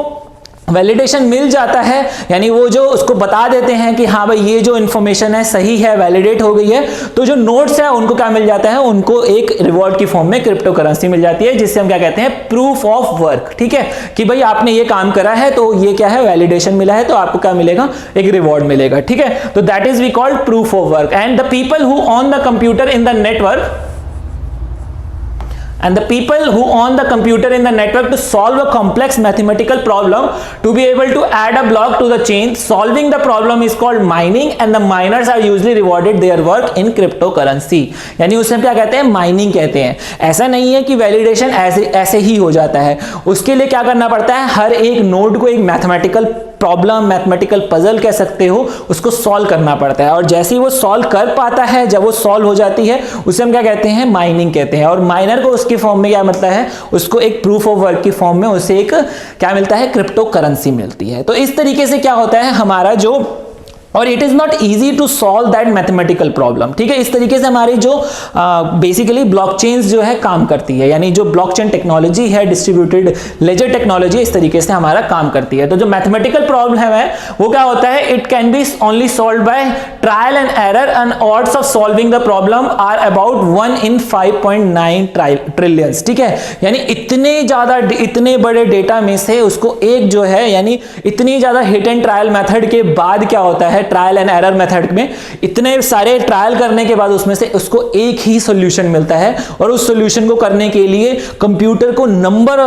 वैलिडेशन मिल जाता है, यानी वो जो उसको बता देते हैं कि हाँ भाई ये जो इंफॉर्मेशन है सही है, वैलिडेट हो गई है, तो जो नोड्स है उनको क्या मिल जाता है, उनको एक रिवॉर्ड की फॉर्म में क्रिप्टो करेंसी मिल जाती है, जिससे हम क्या कहते हैं, प्रूफ ऑफ वर्क, ठीक है, कि भाई आपने ये काम करा है तो ये क्या है, वैलिडेशन मिला है, तो आपको क्या मिलेगा, एक रिवॉर्ड मिलेगा, ठीक है। तो that is we called proof of work. And the people who on the computer in the network and the people who own the computer in the network to solve a complex mathematical problem to be able to add a block to the chain. Solving the problem is called mining and the miners are usually rewarded their work in cryptocurrency. यानी उसे क्या कहते हैं, mining कहते हैं। ऐसा नहीं है कि वैलिडेशन ऐसे ही हो जाता है, उसके लिए क्या करना पड़ता है, हर एक नोड को एक मैथमेटिकल प्रॉब्लम, मैथमेटिकल पजल कह सकते हो, उसको सॉल्व करना पड़ता है, और जैसे ही वो सॉल्व कर पाता है, जब वो सॉल्व हो जाती है उसे हम क्या कहते हैं, माइनिंग कहते हैं। और माइनर को उसके फॉर्म में क्या मिलता है, उसको एक प्रूफ ऑफ वर्क की फॉर्म में उसे एक क्या मिलता है, क्रिप्टो करेंसी मिलती है। तो इस तरीके से क्या होता है हमारा जो, और it is not easy to solve that mathematical problem, ठीक है। इस तरीके से हमारी जो बेसिकली ब्लॉकचेन्स जो है काम करती है, यानी जो ब्लॉकचेन टेक्नोलॉजी है, डिस्ट्रीब्यूटेड लेजर टेक्नोलॉजी, इस तरीके से हमारा काम करती है। तो जो मैथमेटिकल प्रॉब्लम है वो क्या होता है, it can be only solve by trial and error and odds of solving the problem are about 1 in 5.9 trillions, ठीक है। यानी इतने ज्यादा, इतने बड़े डेटा में से उसको एक जो है, यानी इतनी ज्यादा हिट एंड ट्रायल मेथड के बाद क्या होता है, ट्रायल एंड एरर मेथड में इतने सारे ट्रायल करने के बाद उसमें से उसको एक ही सॉल्यूशन मिलता है, और उस सॉल्यूशन को करने के लिए कंप्यूटर को नंबर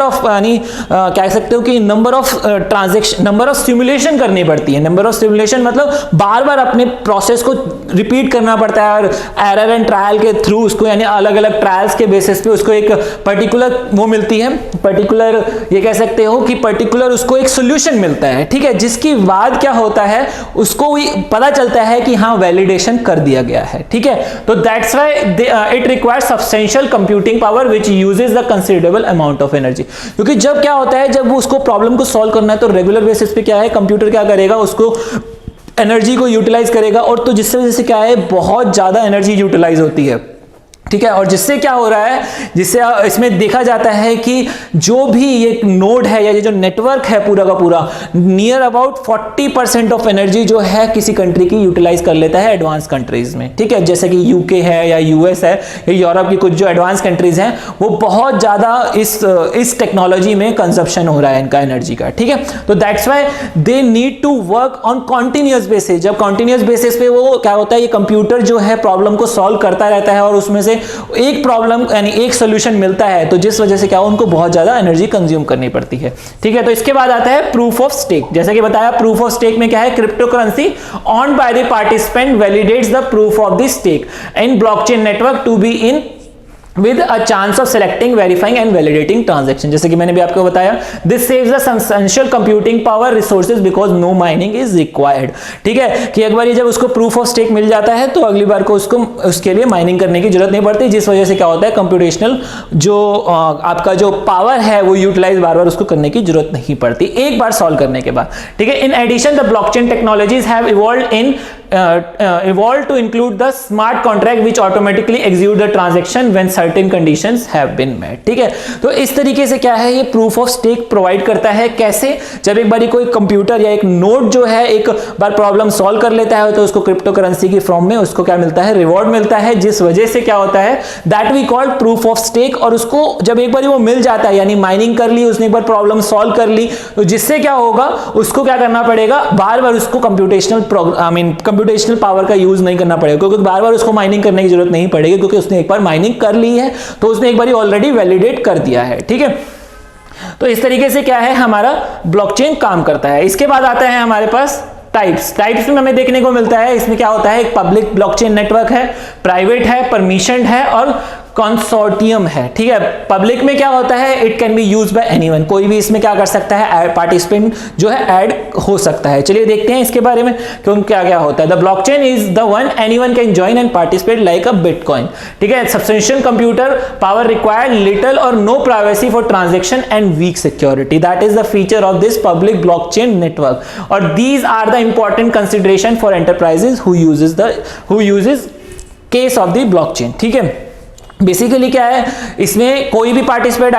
ऑफ यानी कह सकते हो कि number of transaction, number of simulation करनी पड़ती है। नंबर ऑफ सिमुलेशन मतलब बार बार अपने प्रोसेस को रिपीट करना पड़ता है, और एरर एंड ट्रायल के थ्रू उसको, यानी अलग अलग ट्रायल्स के बेसिस पे उसको एक पर्टिकुलर वो मिलती है, पर्टिकुलर ये कह सकते हो कि पर्टिकुलर उसको एक सॉल्यूशन मिलता है, ठीक है। जिसके बाद क्या होता है, उसको पता चलता है कि हाँ वैलिडेशन कर दिया गया है, ठीक है। तो that's why it requires substantial computing power which uses the considerable amount of energy. क्योंकि जब क्या होता है, जब उसको प्रॉब्लम को सॉल्व करना है तो रेगुलर बेसिस पे क्या है, कंप्यूटर क्या करेगा, उसको एनर्जी को यूटिलाइज करेगा, और तो जिससे वजह से क्या है, बहुत ज्यादा एनर्जी यूटिलाइज होती है, ठीक है। और जिससे क्या हो रहा है, जिससे इसमें देखा जाता है कि जो भी ये नोड है या ये जो नेटवर्क है पूरा का पूरा, नियर अबाउट 40% ऑफ एनर्जी जो है किसी कंट्री की यूटिलाइज कर लेता है एडवांस कंट्रीज में, ठीक है। जैसे कि यूके है या यूएस है या यूरोप की कुछ जो एडवांस कंट्रीज हैं, वो बहुत ज्यादा इस टेक्नोलॉजी में कंजप्शन हो रहा है इनका एनर्जी का, ठीक है। तो that's why they need to work on continuous basis. जब कॉन्टिन्यूअस बेसिस पे वो क्या होता है, ये कंप्यूटर जो है प्रॉब्लम को सॉल्व करता रहता है, और उसमें से एक प्रॉब्लम यानी एक सॉल्यूशन मिलता है, तो जिस वजह से क्या उनको बहुत ज्यादा एनर्जी कंज्यूम करनी पड़ती है, ठीक है। तो इसके बाद आता है प्रूफ ऑफ स्टेक। जैसे कि बताया, प्रूफ ऑफ स्टेक में क्या है, cryptocurrency own by the participant validates the proof of the stake in blockchain network to be in with a chance of selecting, verifying and validating transaction। जैसे कि मैंने भी आपको बताया, this saves the substantial computing power resources because no mining is required, ठीक है। कि एक बार ये जब उसको proof of stake मिल जाता है तो अगली बार को उसको उसके लिए माइनिंग करने की जरूरत नहीं पड़ती, जिस वजह से क्या होता है, कंप्यूटेशनल जो आपका जो पावर है वो यूटिलाइज बार बार उसको करने की जरूरत नहीं पड़ती एक बार सॉल्व करने के बाद, ठीक है। In addition the blockchain technologies have evolved to include the smart contract which automatically execute the transaction when certain conditions have been met, ठीक है। तो इस तरीके से क्या है, ये प्रूफ ऑफ स्टेक प्रोवाइड करता है। कैसे, जब एक बारी कोई कंप्यूटर या एक नोड जो है एक बार प्रॉब्लम सॉल्व कर लेता है तो उसको क्रिप्टो करेंसी की फॉर्म में उसको क्या मिलता है, रिवॉर्ड मिलता है, जिस वजह से क्या होता है, that we called proof of stake. और उसको जब एक बार वो मिल जाता है, यानी माइनिंग कर ली उसने, एक बार प्रॉब्लम सॉल्व कर ली, तो जिससे क्या होगा, उसको क्या करना पड़ेगा, बार बार उसको कंप्यूटेशनल पावर का यूज नहीं करना पड़ेगा, क्योंकि बार बार उसको माइनिंग करने की जरूरत नहीं पड़ेगी, क्योंकि उसने एक बार माइनिंग कर ली है तो उसने एक बार ऑलरेडी वैलिडेट कर दिया है, ठीक है। तो इस तरीके से क्या है, हमारा ब्लॉकचेन काम करता है। इसके बाद आता है हमारे पास टाइप्स में हमें देखने को मिलता है। इसमें क्या होता है, एक पब्लिक ब्लॉकचेन नेटवर्क है, प्राइवेट है, परमिशनड है और कंसोर्टियम है, ठीक है। पब्लिक में क्या होता है, it can be used by anyone, कोई भी इसमें क्या कर सकता है, पार्टिसिपेंट जो है ऐड हो सकता है। चलिए देखते हैं इसके बारे में क्यों क्या क्या होता है। The blockchain is the one anyone can join and participate like a bitcoin, ठीक है। Substantial computer power required little और no privacy for transaction and weak security, that is the feature of this public blockchain network. और these are the important consideration for enterprises who uses case of the blockchain, ठीक है। Basically क्या है, इसमें कोई भी participate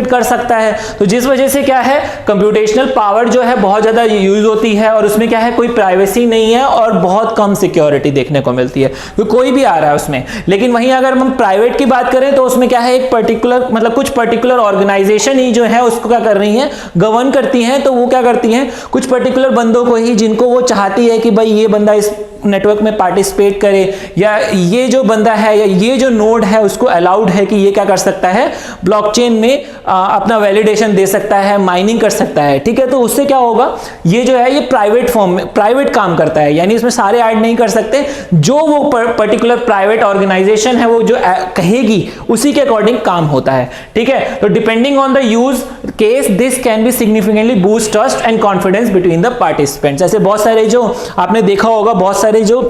कर सकता है, तो जिस वजह से क्या है, कंप्यूटेशनल पावर जो है बहुत ज्यादा यूज होती है, और उसमें क्या है, कोई प्राइवेसी नहीं है और बहुत कम सिक्योरिटी देखने को मिलती है, तो कोई भी आ रहा है उसमें। लेकिन वहीं अगर हम प्राइवेट की बात करें तो उसमें क्या है, एक पर्टिकुलर मतलब कुछ पर्टिकुलर ऑर्गेनाइजेशन ही जो है उसको क्या कर रही है, गवर्न करती हैं। तो वो क्या करती हैं, कुछ पर्टिकुलर बंदों को ही, जिनको वो चाहती है कि भाई ये बंदा इस नेटवर्क में पार्टिसिपेट करे, या ये जो बंदा है या ये जो नोड है उसको अलाउड है कि ये क्या कर सकता है, ब्लॉकचेन में अपना वैलिडेशन दे सकता है, माइनिंग कर सकता है, ठीक है। तो उससे क्या होगा, ये जो है ये प्राइवेट फॉर्म में प्राइवेट काम करता है, यानी इसमें सारे ऐड नहीं कर सकते, जो वो पर्टिकुलर प्राइवेट ऑर्गेनाइजेशन है वो जो कहेगी उसी के अकॉर्डिंग काम होता है, ठीक है। तो depending on the use case this can be significantly boost trust and confidence between the participants. ऐसे बहुत सारे जो आपने देखा होगा, बहुत सारे जो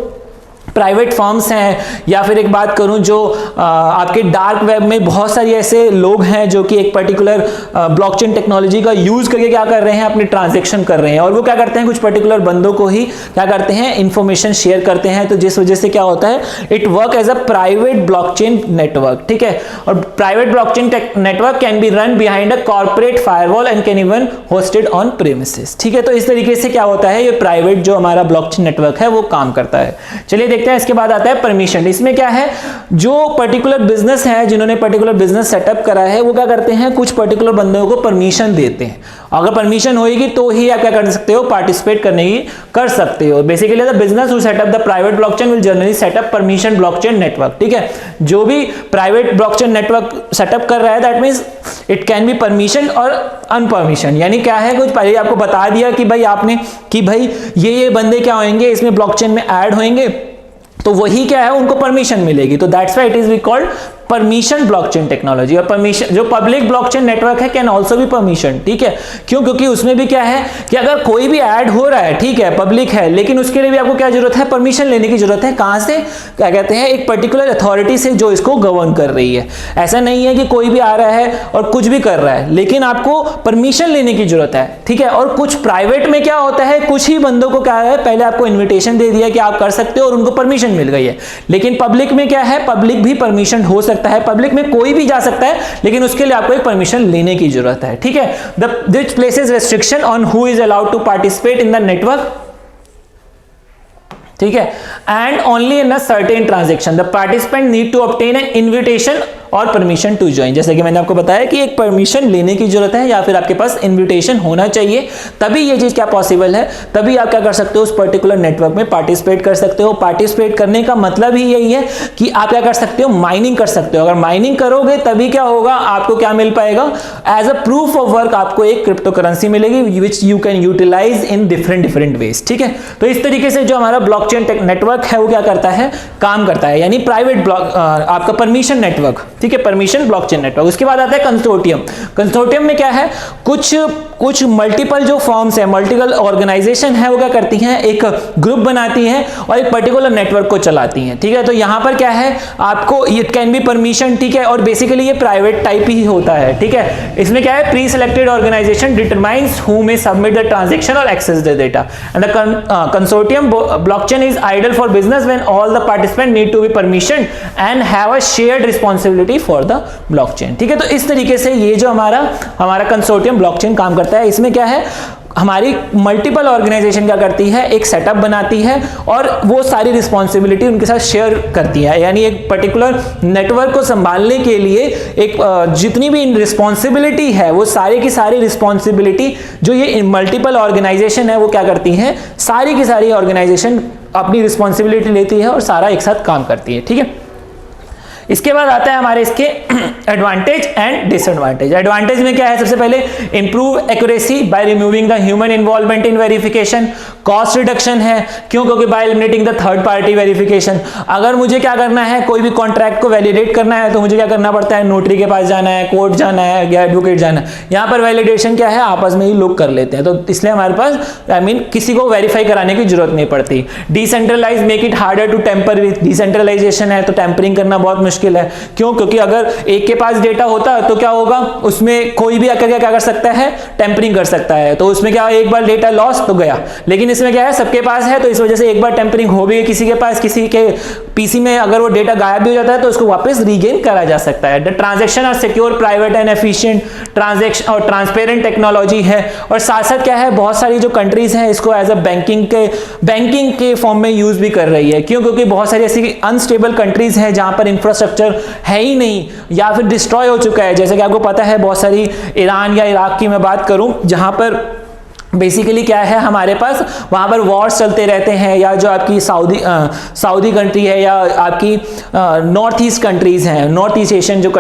प्राइवेट फर्म्स हैं, या फिर एक बात करूं जो आपके डार्क वेब में बहुत सारी ऐसे लोग हैं जो कि एक पर्टिकुलर ब्लॉकचेन टेक्नोलॉजी का यूज करके क्या कर रहे हैं, अपने ट्रांजैक्शन कर रहे हैं, और वो क्या करते हैं, कुछ पर्टिकुलर बंदों को ही क्या करते हैं, इंफॉर्मेशन शेयर करते हैं। तो जिस वजह से क्या होता है, it work as a private blockchain network, ठीक है। और private blockchain network can be run behind a corporate firewall and can even hosted on premises, ठीक है। तो इस तरीके से क्या होता है, ये प्राइवेट जो हमारा ब्लॉकचेन नेटवर्क है वो काम करता है। चलिए देखते हैं, इसके बाद आता है परमिशन। इसमें क्या है, जो पर्टिकुलर बिजनेस है, जिन्होंने पर्टिकुलर बिजनेस सेटअप करा है, वो क्या करते हैं, कुछ पर्टिकुलर बंदों को परमिशन देते हैं। अगर परमिशन होगी तो ही आप क्या कर सकते हो, पार्टिसिपेट करने की कर सकते हो। Basically the business who setup the private blockchain will generally setup permission blockchain network, ठीक है। जो भी प्राइवेट ब्लॉकचेन नेटवर्क सेटअप कर रहा है, that means it can B permission और अनपरमिशन, यानी क्या है, कुछ पहले आपको बता दिया कि भाई आपने कि भाई ये बंदे क्या होंगे, इसमें ब्लॉकचेन में ऐड होंगे, तो वही क्या है, उनको परमिशन मिलेगी। तो that's why it is we called permission blockchain technology. और परमिशन जो पब्लिक ब्लॉकचेन नेटवर्क है कैन आल्सो बी परमिशन, ठीक है। क्यों, क्योंकि उसमें भी क्या है कि अगर कोई भी ऐड हो रहा है, ठीक है, पब्लिक है, लेकिन उसके लिए भी आपको क्या जरूरत है, परमिशन लेने की जरूरत है। कहां से, क्या कहते हैं, एक पर्टिकुलर अथॉरिटी से जो इसको गवर्न कर रही है। ऐसा नहीं है कि कोई भी आ रहा है और कुछ भी कर रहा है, लेकिन आपको परमिशन लेने की जरूरत है, ठीक है। और कुछ प्राइवेट में क्या होता है, कुछ ही बंदों को क्या है, पहले आपको इन्विटेशन दे दिया कि आप कर सकते हो और उनको परमिशन मिल गई है। लेकिन पब्लिक में क्या है, पब्लिक भी परमिशन हो सकता है, पब्लिक में कोई भी जा सकता है, लेकिन उसके लिए आपको एक परमिशन लेने की जरूरत है, ठीक है। This places restriction on who is allowed to participate in the network, ठीक है, and only in a certain transaction the participant need to obtain an invitation और परमिशन टू ज्वाइन। जैसे कि मैंने आपको बताया कि एक परमिशन लेने की जरूरत है, या फिर आपके पास इन्विटेशन होना चाहिए, तभी ये चीज क्या पॉसिबल है, तभी आप क्या कर सकते हो, उस पर्टिकुलर नेटवर्क में पार्टिसिपेट कर सकते हो। पार्टिसिपेट करने का मतलब ही यही है कि आप क्या कर सकते हो, माइनिंग कर सकते हो। अगर माइनिंग करोगे तभी क्या होगा, आपको क्या मिल पाएगा, as a proof of work आपको एक क्रिप्टो करेंसी मिलेगी which you can utilize in different ways, ठीक है। तो इस तरीके से जो हमारा ब्लॉकचेन नेटवर्क है वो क्या करता है, काम करता है, यानी प्राइवेट ब्लॉक आपका परमिशन नेटवर्क, ठीक है, परमिशन ब्लॉकचेन नेटवर्क। उसके बाद आता है कंसोर्टियम। कंसोर्टियम में क्या है, कुछ मल्टीपल जो फॉर्म्स है, मल्टीपल ऑर्गेनाइजेशन है, वो क्या करती हैं, एक ग्रुप बनाती हैं और एक पर्टिकुलर नेटवर्क को चलाती हैं, ठीक है। तो यहां पर क्या है, आपको इट कैन बी परमिशन, ठीक है, और बेसिकली ये प्राइवेट टाइप ही होता है, ठीक है। इसमें क्या है, pre selected organisation determines who may submit the transaction और access the data, and the consortium blockchain is ideal for business when all the participant need to be permission and have a shared responsibility for the blockchain, ठीक है। तो इस तरीके से ये जो हमारा कंसोर्टियम ब्लॉकचेन काम करता है। इसमें क्या है, हमारी मल्टीपल ऑर्गेनाइजेशन क्या करती है, एक सेटअप बनाती है और वो सारी रिस्पॉन्सिबिलिटी उनके साथ शेयर करती है, यानी एक पर्टिकुलर नेटवर्क को संभालने के लिए एक जितनी भी रिस्पॉन्सिबिलिटी है, वो सारी की सारी रिस्पॉन्सिबिलिटी जो ये मल्टीपल ऑर्गेनाइजेशन है वो क्या करती है, सारी की सारी ऑर्गेनाइजेशन अपनी रिस्पॉन्सिबिलिटी लेती है और सारा एक साथ काम करती है, ठीक है। इसके बाद आता है हमारे इसके एडवांटेज एंड डिसएडवांटेज। एडवांटेज में क्या है, सबसे पहले improve accuracy by removing the human involvement in verification. Cost reduction है, क्यों, क्योंकि bye eliminating the third party verification. अगर मुझे क्या करना है, कोई भी कॉन्ट्रैक्ट को वैलिडेट करना है तो मुझे क्या करना पड़ता है, नोटरी के पास जाना है, कोर्ट जाना है या एडवोकेट जाना है। यहाँ पर वैलिडेशन क्या है, आपस में ही लोग कर लेते हैं, तो इसलिए हमारे पास किसी को वेरीफाई कराने की जरूरत नहीं पड़ती। Decentralize make it harder to tamper with. Decentralization है तो टेम्परिंग करना बहुत मुश्किल है, क्यों, क्योंकि अगर एक के पास डेटा होता है तो क्या होगा, उसमें कोई भी आकर क्या कर सकता है, टेम्परिंग कर सकता है, तो उसमें क्या, एक बार डेटा लॉस तो गया। लेकिन इसमें क्या है, सबके पास है, तो इस वजह से एक बार टेम्परिंग हो भी किसी के पास, किसी के पीसी में अगर वो डेटा गायब भी हो जाता है तो उसको वापस रीगेन करा जा सकता है। The transaction are secure, private and efficient transaction और ट्रांसपेरेंट टेक्नोलॉजी है। और साथ साथ क्या है, बहुत सारी जो कंट्रीज हैं इसको एज अ बैंकिंग के फॉर्म में यूज भी कर रही है, क्यों, क्योंकि बहुत सारी ऐसी अनस्टेबल कंट्रीज हैं जहां पर इंफ्रास्ट्रक्चर है ही नहीं या फिर डिस्ट्रॉय हो चुका है। जैसे कि आपको पता है बहुत सारी ईरान या इराक की मैं बात करूं, जहां पर बेसिकली क्या है, हमारे पास वहाँ पर वॉर्स चलते रहते हैं, या जो आपकी सऊदी कंट्री है, या आपकी नॉर्थ ईस्ट कंट्रीज़ हैं, नॉर्थ ईस्ट एशियन जो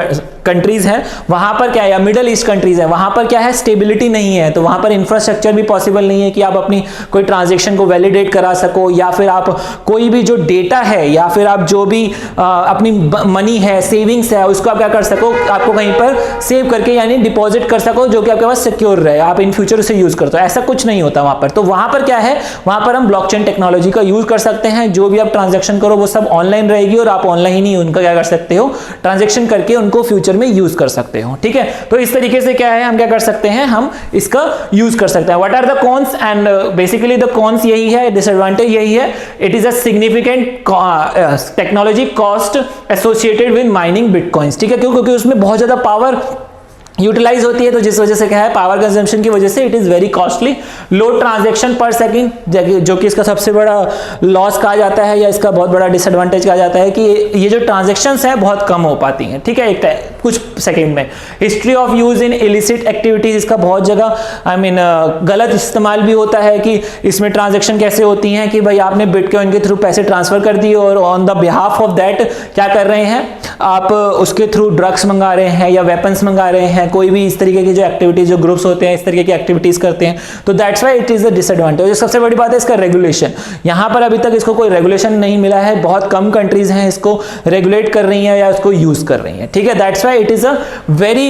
कंट्रीज़ हैं, वहाँ पर क्या है, या मिडल ईस्ट कंट्रीज़ हैं, वहाँ पर क्या है, स्टेबिलिटी नहीं है। तो वहाँ पर इंफ्रास्ट्रक्चर भी पॉसिबल नहीं है कि आप अपनी कोई ट्रांजेक्शन को वैलिडेट करा सको, या फिर आप कोई भी जो डेटा है, या फिर आप जो भी अपनी मनी है, सेविंग्स है, उसको आप क्या कर सको, आपको कहीं पर सेव करके यानी डिपॉजिट कर सको, जो कि आपके पास सिक्योर रहे, आप इन फ्यूचर उसे यूज़ करते हो। ऐसा कुछ नहीं होता वहाँ पर। तो वहाँ पर क्या है, वहाँ पर हम ब्लॉकचेन टेक्नोलॉजी का यूज़ कर सकते हैं। जो भी आप ट्रांजेक्शन करो वो सब ऑनलाइन रहेगी, और आप ऑनलाइन ही उनका क्या कर सकते हो, ट्रांजेक्शन करके उनको फ्यूचर में यूज़ कर सकते हो। ठीक है, तो इस तरीके से क्या है, हम क्या कर सकते हैं, हम इसका यूज़ कर सकते हैं। What are the cons, and basically the cons यही है, डिसएडवांटेज यही है, it is a significant technology cost associated with mining bitcoins. ठीक है, क्योंकि उसमें बहुत ज़्यादा पावर यूटिलाइज होती है, तो जिस वजह से क्या है, पावर कंजम्पशन की वजह से it is very costly, low transaction पर सेकंड, जो कि इसका सबसे बड़ा लॉस कहा जाता है, या इसका बहुत बड़ा डिसएडवांटेज कहा जाता है कि ये जो ट्रांजैक्शंस हैं बहुत कम हो पाती हैं। ठीक है, कुछ सेकंड में। History of use in illicit activities, इसका बहुत जगह गलत इस्तेमाल भी होता है, कि इसमें ट्रांजैक्शन कैसे होती हैं कि भाई आपने बिटकॉइन के थ्रू पैसे ट्रांसफर कर दिए, और on the behalf of that क्या कर रहे हैं, आप उसके थ्रू ड्रग्स मंगा रहे हैं या वेपन्स मंगा रहे हैं, कोई भी इस तरीके की जो एक्टिविटीज, जो ग्रुप्स होते हैं इस तरीके की एक्टिविटीज करते हैं। तो that's why it is a disadvantage. सबसे बड़ी बात है इसका रेगुलेशन। यहाँ पर अभी तक इसको कोई रेगुलेशन नहीं मिला है, बहुत कम कंट्रीज हैं इसको रेगुलेट कर रही हैं या इसको यूज कर रही हैं। ठीक है, that's why it is a very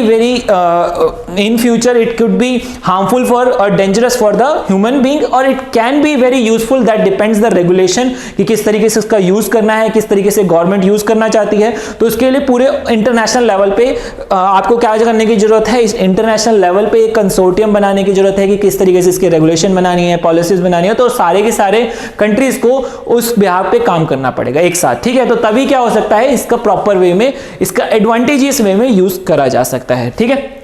in future it could be harmful for और dangerous for the human being, और it can be very useful, that depends the regulation कि किस तरीके से इसका यूज करना है, किस तरीके से गवर्नमेंट यूज करना चाहती है। तो उसके लिए पूरे इंटरनेशनल लेवल पे आपको क्या करने की जरूरत है, इस इंटरनेशनल लेवल पे एक कंसोर्टियम बनाने की जरूरत है कि किस तरीके से इसके रेगुलेशन बनानी है, पॉलिसीज बनानी है। तो सारे के सारे कंट्रीज को उस बिहाफ पे काम करना पड़ेगा एक साथ। ठीक है, तो तभी क्या हो सकता है, इसका प्रॉपर वे में, इसका एडवांटेजियस वे में यूज करा जा सकता है। ठीक है,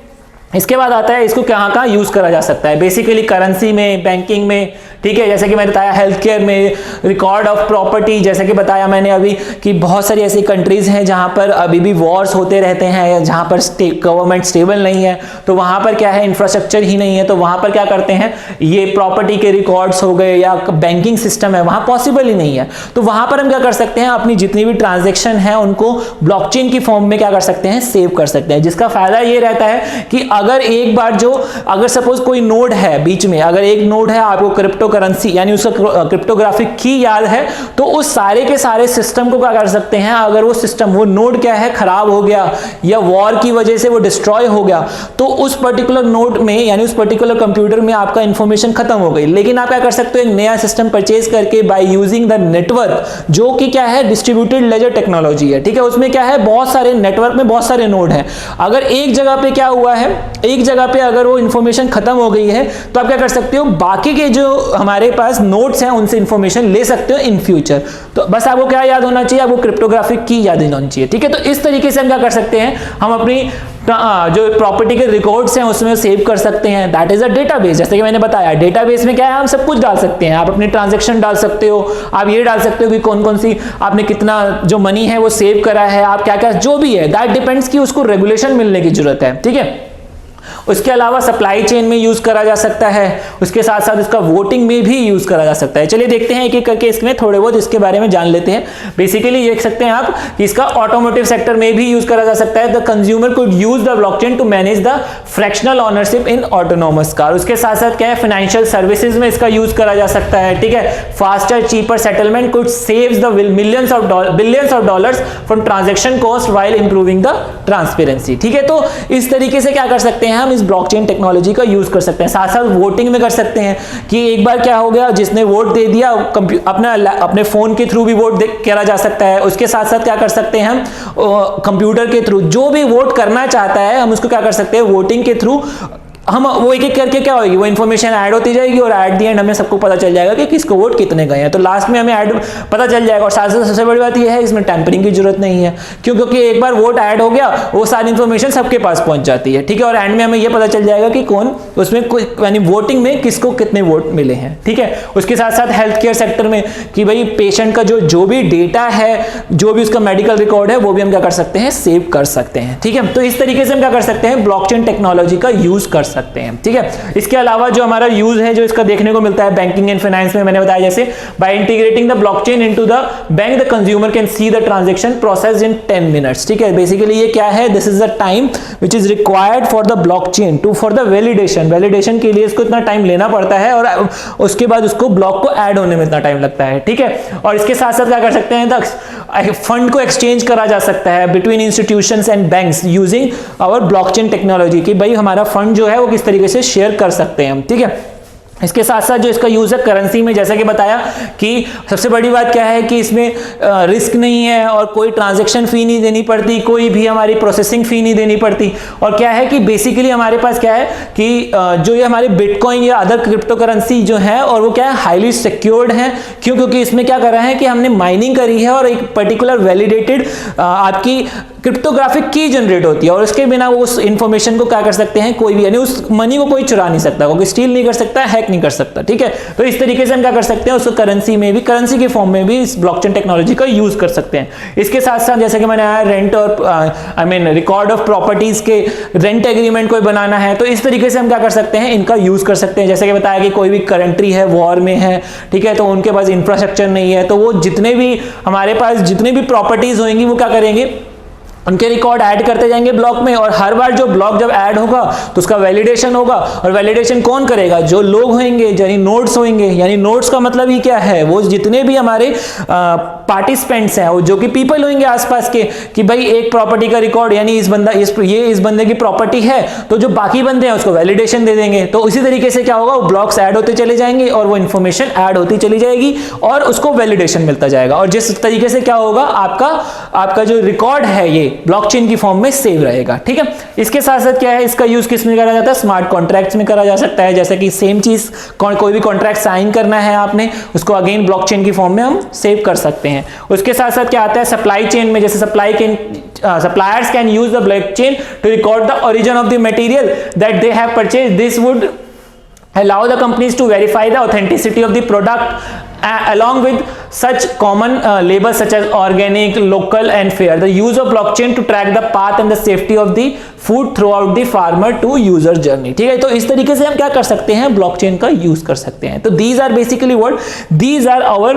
इसके बाद आता है इसको कहाँ यूज करा जा सकता है, बेसिकली करेंसी में, बैंकिंग में। ठीक है, जैसे कि मैंने बताया हेल्थ केयर में, रिकॉर्ड ऑफ प्रॉपर्टी, जैसे कि बताया मैंने अभी कि बहुत सारी ऐसी कंट्रीज हैं जहां पर अभी भी वॉर्स होते रहते हैं, जहां पर गवर्नमेंट स्टेबल नहीं है, तो वहां पर क्या है, इंफ्रास्ट्रक्चर ही नहीं है। तो वहां पर क्या करते हैं, ये प्रॉपर्टी के रिकॉर्ड्स हो गए या बैंकिंग सिस्टम है वहां पॉसिबल ही नहीं है। तो वहां पर हम क्या कर सकते हैं, अपनी जितनी भी ट्रांजेक्शन है उनको ब्लॉकचेन की फॉर्म में क्या कर सकते हैं, सेव कर सकते हैं। जिसका फायदा ये रहता है कि अगर एक बार अगर सपोज कोई नोड है बीच में, अगर एक नोड है, आपको क्रिप्टो करेंसी यानी उसका क्रिप्टोग्राफिक की याद है, तो उस सारे के सारे सिस्टम को क्या कर सकते हैं, अगर वो सिस्टम, वो नोड क्या है, खराब हो गया या वॉर की वजह से वो डिस्ट्रॉय हो गया, तो उस पर्टिकुलर नोड में यानी उस पर्टिकुलर कंप्यूटर में आपका इंफॉर्मेशन खत्म हो गई। लेकिन आप क्या कर सकते हो, एक नया सिस्टम परचेज करके बाय यूजिंग द नेटवर्क, जो कि क्या है, डिस्ट्रीब्यूटेड लेजर टेक्नोलॉजी है। ठीक है, उसमें क्या है, बहुत सारे नेटवर्क में बहुत सारे नोड हैं। अगर एक जगह पे क्या हुआ है, एक जगह पे अगर वो इंफॉर्मेशन खत्म हो गई है, तो आप क्या कर सकते हो, बाकी के जो हमारे पास नोड्स हैं उनसे इंफॉर्मेशन ले सकते हो इन फ्यूचर। तो बस आपको क्या याद होना चाहिए, आपको क्रिप्टोग्राफिक की याद होनी चाहिए। ठीक है, तो इस तरीके से हम क्या कर सकते हैं, हम अपनी जो प्रॉपर्टी के रिकॉर्ड्स हैं उसमें सेव कर सकते हैं। That is a database. जैसे कि मैंने बताया, डेटाबेस में क्या है, हम सब कुछ डाल सकते हैं। आप अपनी ट्रांजैक्शन डाल सकते हो, आप ये डाल सकते हो कि कौन कौन सी आपने कितना जो मनी है वो सेव करा है, आप क्या क्या जो भी है, दैट डिपेंड्स कि उसको रेगुलेशन मिलने की जरूरत है। ठीक है, उसके अलावा सप्लाई चेन में यूज करा जा सकता है, उसके साथ साथ इसका वोटिंग में भी यूज करा जा सकता है। चलिए देखते हैं एक एक करके इसमें थोड़े बहुत इसके बारे में जान लेते हैं। बेसिकली देख सकते हैं आप कि इसका ऑटोमोटिव सेक्टर में भी यूज करा जा सकता है। The consumer could use the blockchain to manage the fractional ownership in autonomous car. उसके साथ साथ क्या है, फाइनेंशियल सर्विसेज में इसका यूज करा जा सकता है। ठीक है, faster cheaper settlement could saves the billions of dollars from transaction cost while improving the transparency. ठीक है, तो इस तरीके से क्या कर सकते हैं, हम इस ब्लॉकचेन टेक्नोलॉजी का यूज कर सकते हैं। साथ साथ वोटिंग में कर सकते हैं कि एक बार क्या हो गया, जिसने वोट दे दिया, अपने फोन के थ्रू भी वोट करा जा सकता है। उसके साथ साथ क्या कर सकते हैं, हम कंप्यूटर के थ्रू जो भी वोट करना चाहता है हम उसको क्या कर सकते हैं, वोटिंग के थ्रू हम वो एक एक करके क्या होगी, वो इन्फॉर्मेशन ऐड होती जाएगी और एट दी एंड हमें सबको पता चल जाएगा कि किसको वोट कितने गए हैं। तो लास्ट में हमें ऐड पता चल जाएगा। और साथ साथ सबसे बड़ी बात ये है, इसमें टैंपरिंग की जरूरत नहीं है, क्योंकि एक बार वोट ऐड हो गया वो सारी इन्फॉर्मेशन सबके पास पहुंच जाती है। ठीक है, और एंड में हमें ये पता चल जाएगा कि कौन उसमें यानी वोटिंग में किसको कितने वोट मिले हैं। ठीक है, उसके साथ साथ हेल्थ केयर सेक्टर में कि भाई पेशेंट का जो भी डेटा है, जो भी उसका मेडिकल रिकॉर्ड है, वो भी हम क्या कर सकते हैं, सेव कर सकते हैं। ठीक है, तो इस तरीके से हम क्या कर सकते हैं, ब्लॉकचेन टेक्नोलॉजी का यूज कर सकते हैं, ठीक है। इसके अलावा जो हमारा यूज है जो इसका देखने को मिलता है बैंकिंग एंड फाइनेंस में, मैंने बताया जैसे by integrating the blockchain into the bank the consumer can see the transaction processed in 10 minutes, ठीक है। बेसिकली ये क्या है, this is the time which is required for the blockchain to for the validation के लिए इसको इतना time लेना पड़ता है और उसके बाद उसको ब्लॉक को ऐड होने में इतना टाइम लगता है, ठीक है। और इसके साथ साथ क्या कर सकते हैं, फंड को एक्सचेंज करा जा सकता है between institutions and banks using our blockchain technology, कि भाई हमारा फंड जो है वो किस तरीके से शेयर कर सकते हैं हम, ठीक है। इसके साथ साथ जो इसका यूज है करेंसी में, जैसा कि बताया कि सबसे बड़ी बात क्या है कि इसमें रिस्क नहीं है और कोई ट्रांजैक्शन फी नहीं देनी पड़ती, कोई भी हमारी प्रोसेसिंग फी नहीं देनी पड़ती। और क्या है कि बेसिकली हमारे पास क्या है कि जो ये हमारे बिटकॉइन या अदर क्रिप्टो करेंसी जो है और वो क्या है हाईली सिक्योर्ड है। क्यों? क्योंकि इसमें क्या कर रहे हैं कि हमने माइनिंग करी है और एक पर्टिकुलर वैलिडेटेड आपकी क्रिप्टोग्राफिक की जनरेट होती है और उसके बिना वो उस इंफॉर्मेशन को क्या कर सकते हैं, कोई भी, यानी उस मनी को कोई चुरा नहीं सकता, कोई स्टील नहीं कर सकता, हैक नहीं कर सकता, ठीक है। तो इस तरीके से हम क्या कर सकते हैं, उसको करेंसी में भी, करेंसी के फॉर्म में भी इस ब्लॉकचेन टेक्नोलॉजी का यूज कर सकते हैं। इसके साथ साथ जैसे कि मैंने आया रेंट और रिकॉर्ड ऑफ प्रॉपर्टीज के रेंट एग्रीमेंट कोई बनाना है, तो इस तरीके से हम क्या कर सकते हैं, इनका यूज कर सकते हैं। जैसे कि बताया कि कोई भी कंट्री है वॉर में है, ठीक है, तो उनके पास इंफ्रास्ट्रक्चर नहीं है, तो वो जितने भी हमारे पास जितने भी प्रॉपर्टीज होंगी वो क्या करेंगे, उनके रिकॉर्ड ऐड करते जाएंगे ब्लॉक में, और हर बार जो ब्लॉक जब ऐड होगा तो उसका वैलिडेशन होगा। और वैलिडेशन कौन करेगा, जो लोग होंगे, यानी नोड्स होंगे। यानी नोड्स का मतलब ही क्या है, वो जितने भी हमारे पार्टिसिपेंट्स हैं, जो कि पीपल होंगे आसपास के, कि भाई एक प्रॉपर्टी का रिकॉर्ड, यानी इस बंदे की प्रॉपर्टी है, तो जो बाकी बंदे हैं उसको वैलिडेशन दे देंगे। तो उसी तरीके से क्या होगा, वो ब्लॉक्स ऐड होते चले जाएंगे और वो इंफॉर्मेशन ऐड होती चली जाएगी और उसको वैलिडेशन मिलता जाएगा। और जिस तरीके से क्या होगा, आपका जो रिकॉर्ड है ये ब्लॉकचेन की फॉर्म में सेव रहेगा, ठीक है। इसके साथ साथ क्या है, इसका यूज किस में करा जाता है, स्मार्ट कॉन्ट्रैक्ट्स में करा जा सकता है। जैसे कि सेम चीज, कोई भी कॉन्ट्रैक्ट साइन करना है आपने, उसको अगेन ब्लॉकचेन की फॉर्म में हम सेव कर सकते हैं। उसके साथ साथ क्या आता है सप्लाई चेन में, जैसे suppliers can use the blockchain to record the origin of the material that they have purchased. This would allow the companies to verify the authenticity of the product along with such common labels such as organic, local and fair. The use of blockchain to track the path and the safety of the food throughout the farmer to user journey, ठीक है। तो इस तरीके से हम क्या कर सकते हैं, ब्लॉकचेन का यूज कर सकते हैं। तो these are basically these are our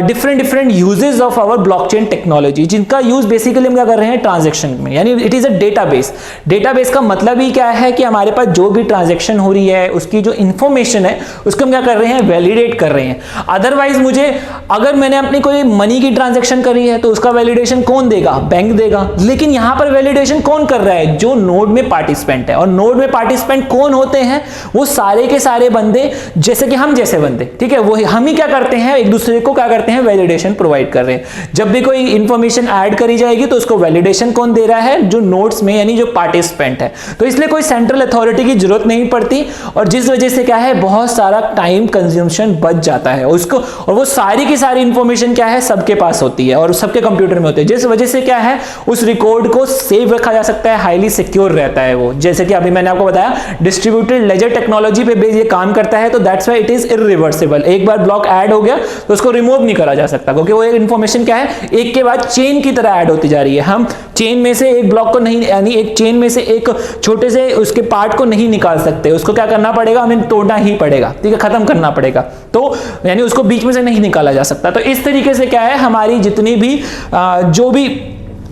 different uses of our blockchain technology, जिनका यूज बेसिकली हम क्या कर रहे हैं, ट्रांजैक्शन में, यानी it is a database. Database का मतलब ही क्या है कि हमारे पास जो भी ट्रांजैक्शन हो रही है उसकी जो इंफॉर्मेशन है उसको हम क्या कर रहे हैं, वैलिडेट कर रहे हैं। अदरवाइज मुझे, अगर मैंने अपनी कोई मनी की ट्रांजैक्शन करी है तो उसका वैलिडेशन कौन देगा, बैंक देगा। लेकिन यहां पर वैलिडेशन कौन कर रहा है, जो नोड में पार्टिसिपेंट है। और नोड में पार्टिसिपेंट कौन होते हैं, वो सारे के सारे बंदे, जैसे कि हम जैसे बंदे, ठीक है। वो हम ही क्या करते हैं, एक दूसरे को क्या करते हैं, वैलिडेशन प्रोवाइड कर रहे हैं। जब भी कोई इंफॉर्मेशन ऐड करी जाएगी तो उसको वैलिडेशन कौन दे रहा है, जो नोड्स में, यानी जो पार्टिसिपेंट है। तो इसलिए कोई सेंट्रल अथॉरिटी की जरूरत नहीं पड़ती, और जिस वजह से क्या है, बहुत सारा टाइम कंज्यूमशन बच जाता है उसको। और वो सारी की सारी इंफॉर्मेशन क्या है, सबके पास होती है और सबके कंप्यूटर में होती है, जिस वजह से क्या है, उस रिकॉर्ड को सेव रखा जा सकता है, हाईली सिक्योर रहता है वो। जैसे कि अभी मैंने आपको बताया डिस्ट्रीब्यूटेड लेजर टेक्नोलॉजी पे बेस ये काम करता है, तो that's why it is irreversible. एक बार ब्लॉक ऐड हो गया तो उसको रिमूव नहीं करा जा सकता, क्योंकि वो एक इंफॉर्मेशन क्या है, एक के बाद चेन की तरह ऐड होती जा रही है। हम चेन में से एक ब्लॉक को नहीं, यानी एक चेन में से एक छोटे से उसके पार्ट को नहीं निकाल सकते, उसको क्या करना पड़ेगा, हमें तोड़ना ही पड़ेगा, ठीक है, खत्म करना पड़ेगा। तो यानी उसको बीच में से नहीं निकाला जा सकता। तो इस तरीके से क्या है, हमारी जितनी भी जो भी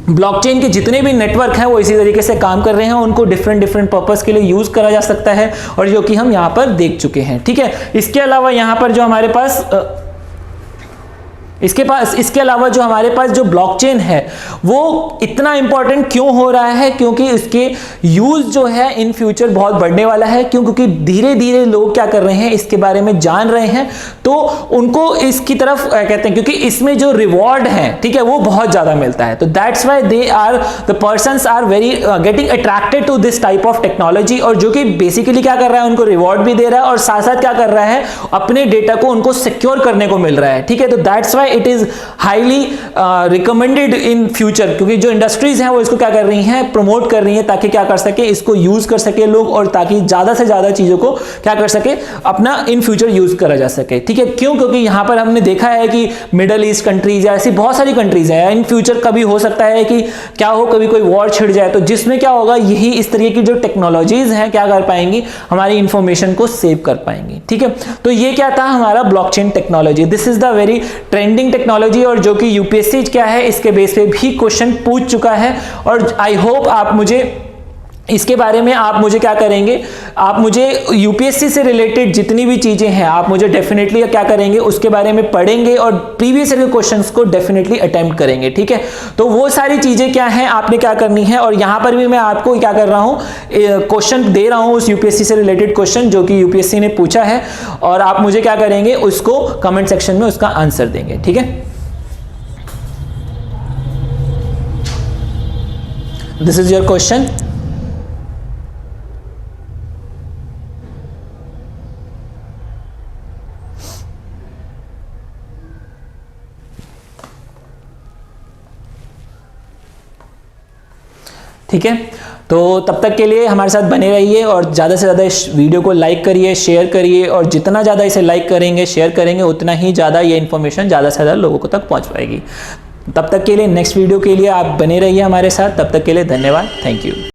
ब्लॉकचेन के जितने भी नेटवर्क हैं वो इसी तरीके से काम कर रहे हैं, उनको डिफरेंट पर्पस के लिए यूज करा जा सकता है, और जो कि हम यहाँ पर देख चुके हैं, ठीक है। इसके अलावा यहाँ पर जो हमारे पास इसके अलावा जो हमारे पास जो ब्लॉकचेन है वो इतना इंपॉर्टेंट क्यों हो रहा है, क्योंकि इसके यूज जो है इन फ्यूचर बहुत बढ़ने वाला है। क्योंकि धीरे धीरे लोग क्या कर रहे हैं, इसके बारे में जान रहे हैं, तो उनको इसकी तरफ कहते हैं, क्योंकि इसमें जो रिवॉर्ड है, ठीक है, वो बहुत ज्यादा मिलता है। तो that's why the persons are very getting attracted to this type of technology, और जो कि बेसिकली क्या कर रहा है, उनको रिवॉर्ड भी दे रहा है और साथ साथ क्या कर रहा है, अपने डेटा को उनको सिक्योर करने को मिल रहा है, ठीक है। तो that's why it is highly recommended in future, क्योंकि जो इंडस्ट्रीज हैं वो इसको क्या कर रही हैं, प्रमोट कर रही हैं, ताकि क्या कर सके, इसको यूज कर सके लोग, और ताकि ज्यादा से ज्यादा चीजों को क्या कर सके, अपना इन फ्यूचर यूज करा जा सके। ठीक है, क्यों? क्योंकि यहां पर हमने देखा है कि मिडल ईस्ट कंट्रीज या ऐसी बहुत सारी कंट्रीज है, इन फ्यूचर कभी हो सकता है कि क्या हो, कभी कोई वॉर छिड़ जाए, तो जिसमें क्या होगा, यही इस तरीके की जो टेक्नोलॉजीज हैं क्या कर पाएंगी, हमारी इंफॉर्मेशन को सेव कर पाएंगी। ठीक है, तो ये क्या था हमारा blockchain technology. This is the very trending technology, और जो कि यूपीएससी क्या है इसके बेस पे भी क्वेश्चन पूछ चुका है, और आई होप आप मुझे इसके बारे में आप मुझे क्या करेंगे, आप मुझे यूपीएससी से रिलेटेड जितनी भी चीजें हैं आप मुझे डेफिनेटली क्या करेंगे, उसके बारे में पढ़ेंगे और प्रीवियस ईयर के क्वेश्चंस को डेफिनेटली अटेम्प्ट करेंगे। ठीक है, तो वो सारी चीजें क्या हैं आपने क्या करनी है, और यहां पर भी मैं आपको क्या कर रहा हूं, क्वेश्चन दे रहा हूं उस यूपीएससी से रिलेटेड क्वेश्चन जो कि यूपीएससी ने पूछा है, और आप मुझे क्या करेंगे, उसको कमेंट सेक्शन में उसका आंसर देंगे। ठीक है, दिस इज योर क्वेश्चन। ठीक है, तो तब तक के लिए हमारे साथ बने रहिए, और ज़्यादा से ज़्यादा इस वीडियो को लाइक करिए, शेयर करिए, और जितना ज़्यादा इसे लाइक करेंगे, शेयर करेंगे, उतना ही ज़्यादा ये इन्फॉर्मेशन ज़्यादा से ज़्यादा लोगों को तक पहुंच पाएगी। तब तक के लिए नेक्स्ट वीडियो के लिए आप बने रहिए हमारे साथ। तब तक के लिए धन्यवाद, थैंक यू।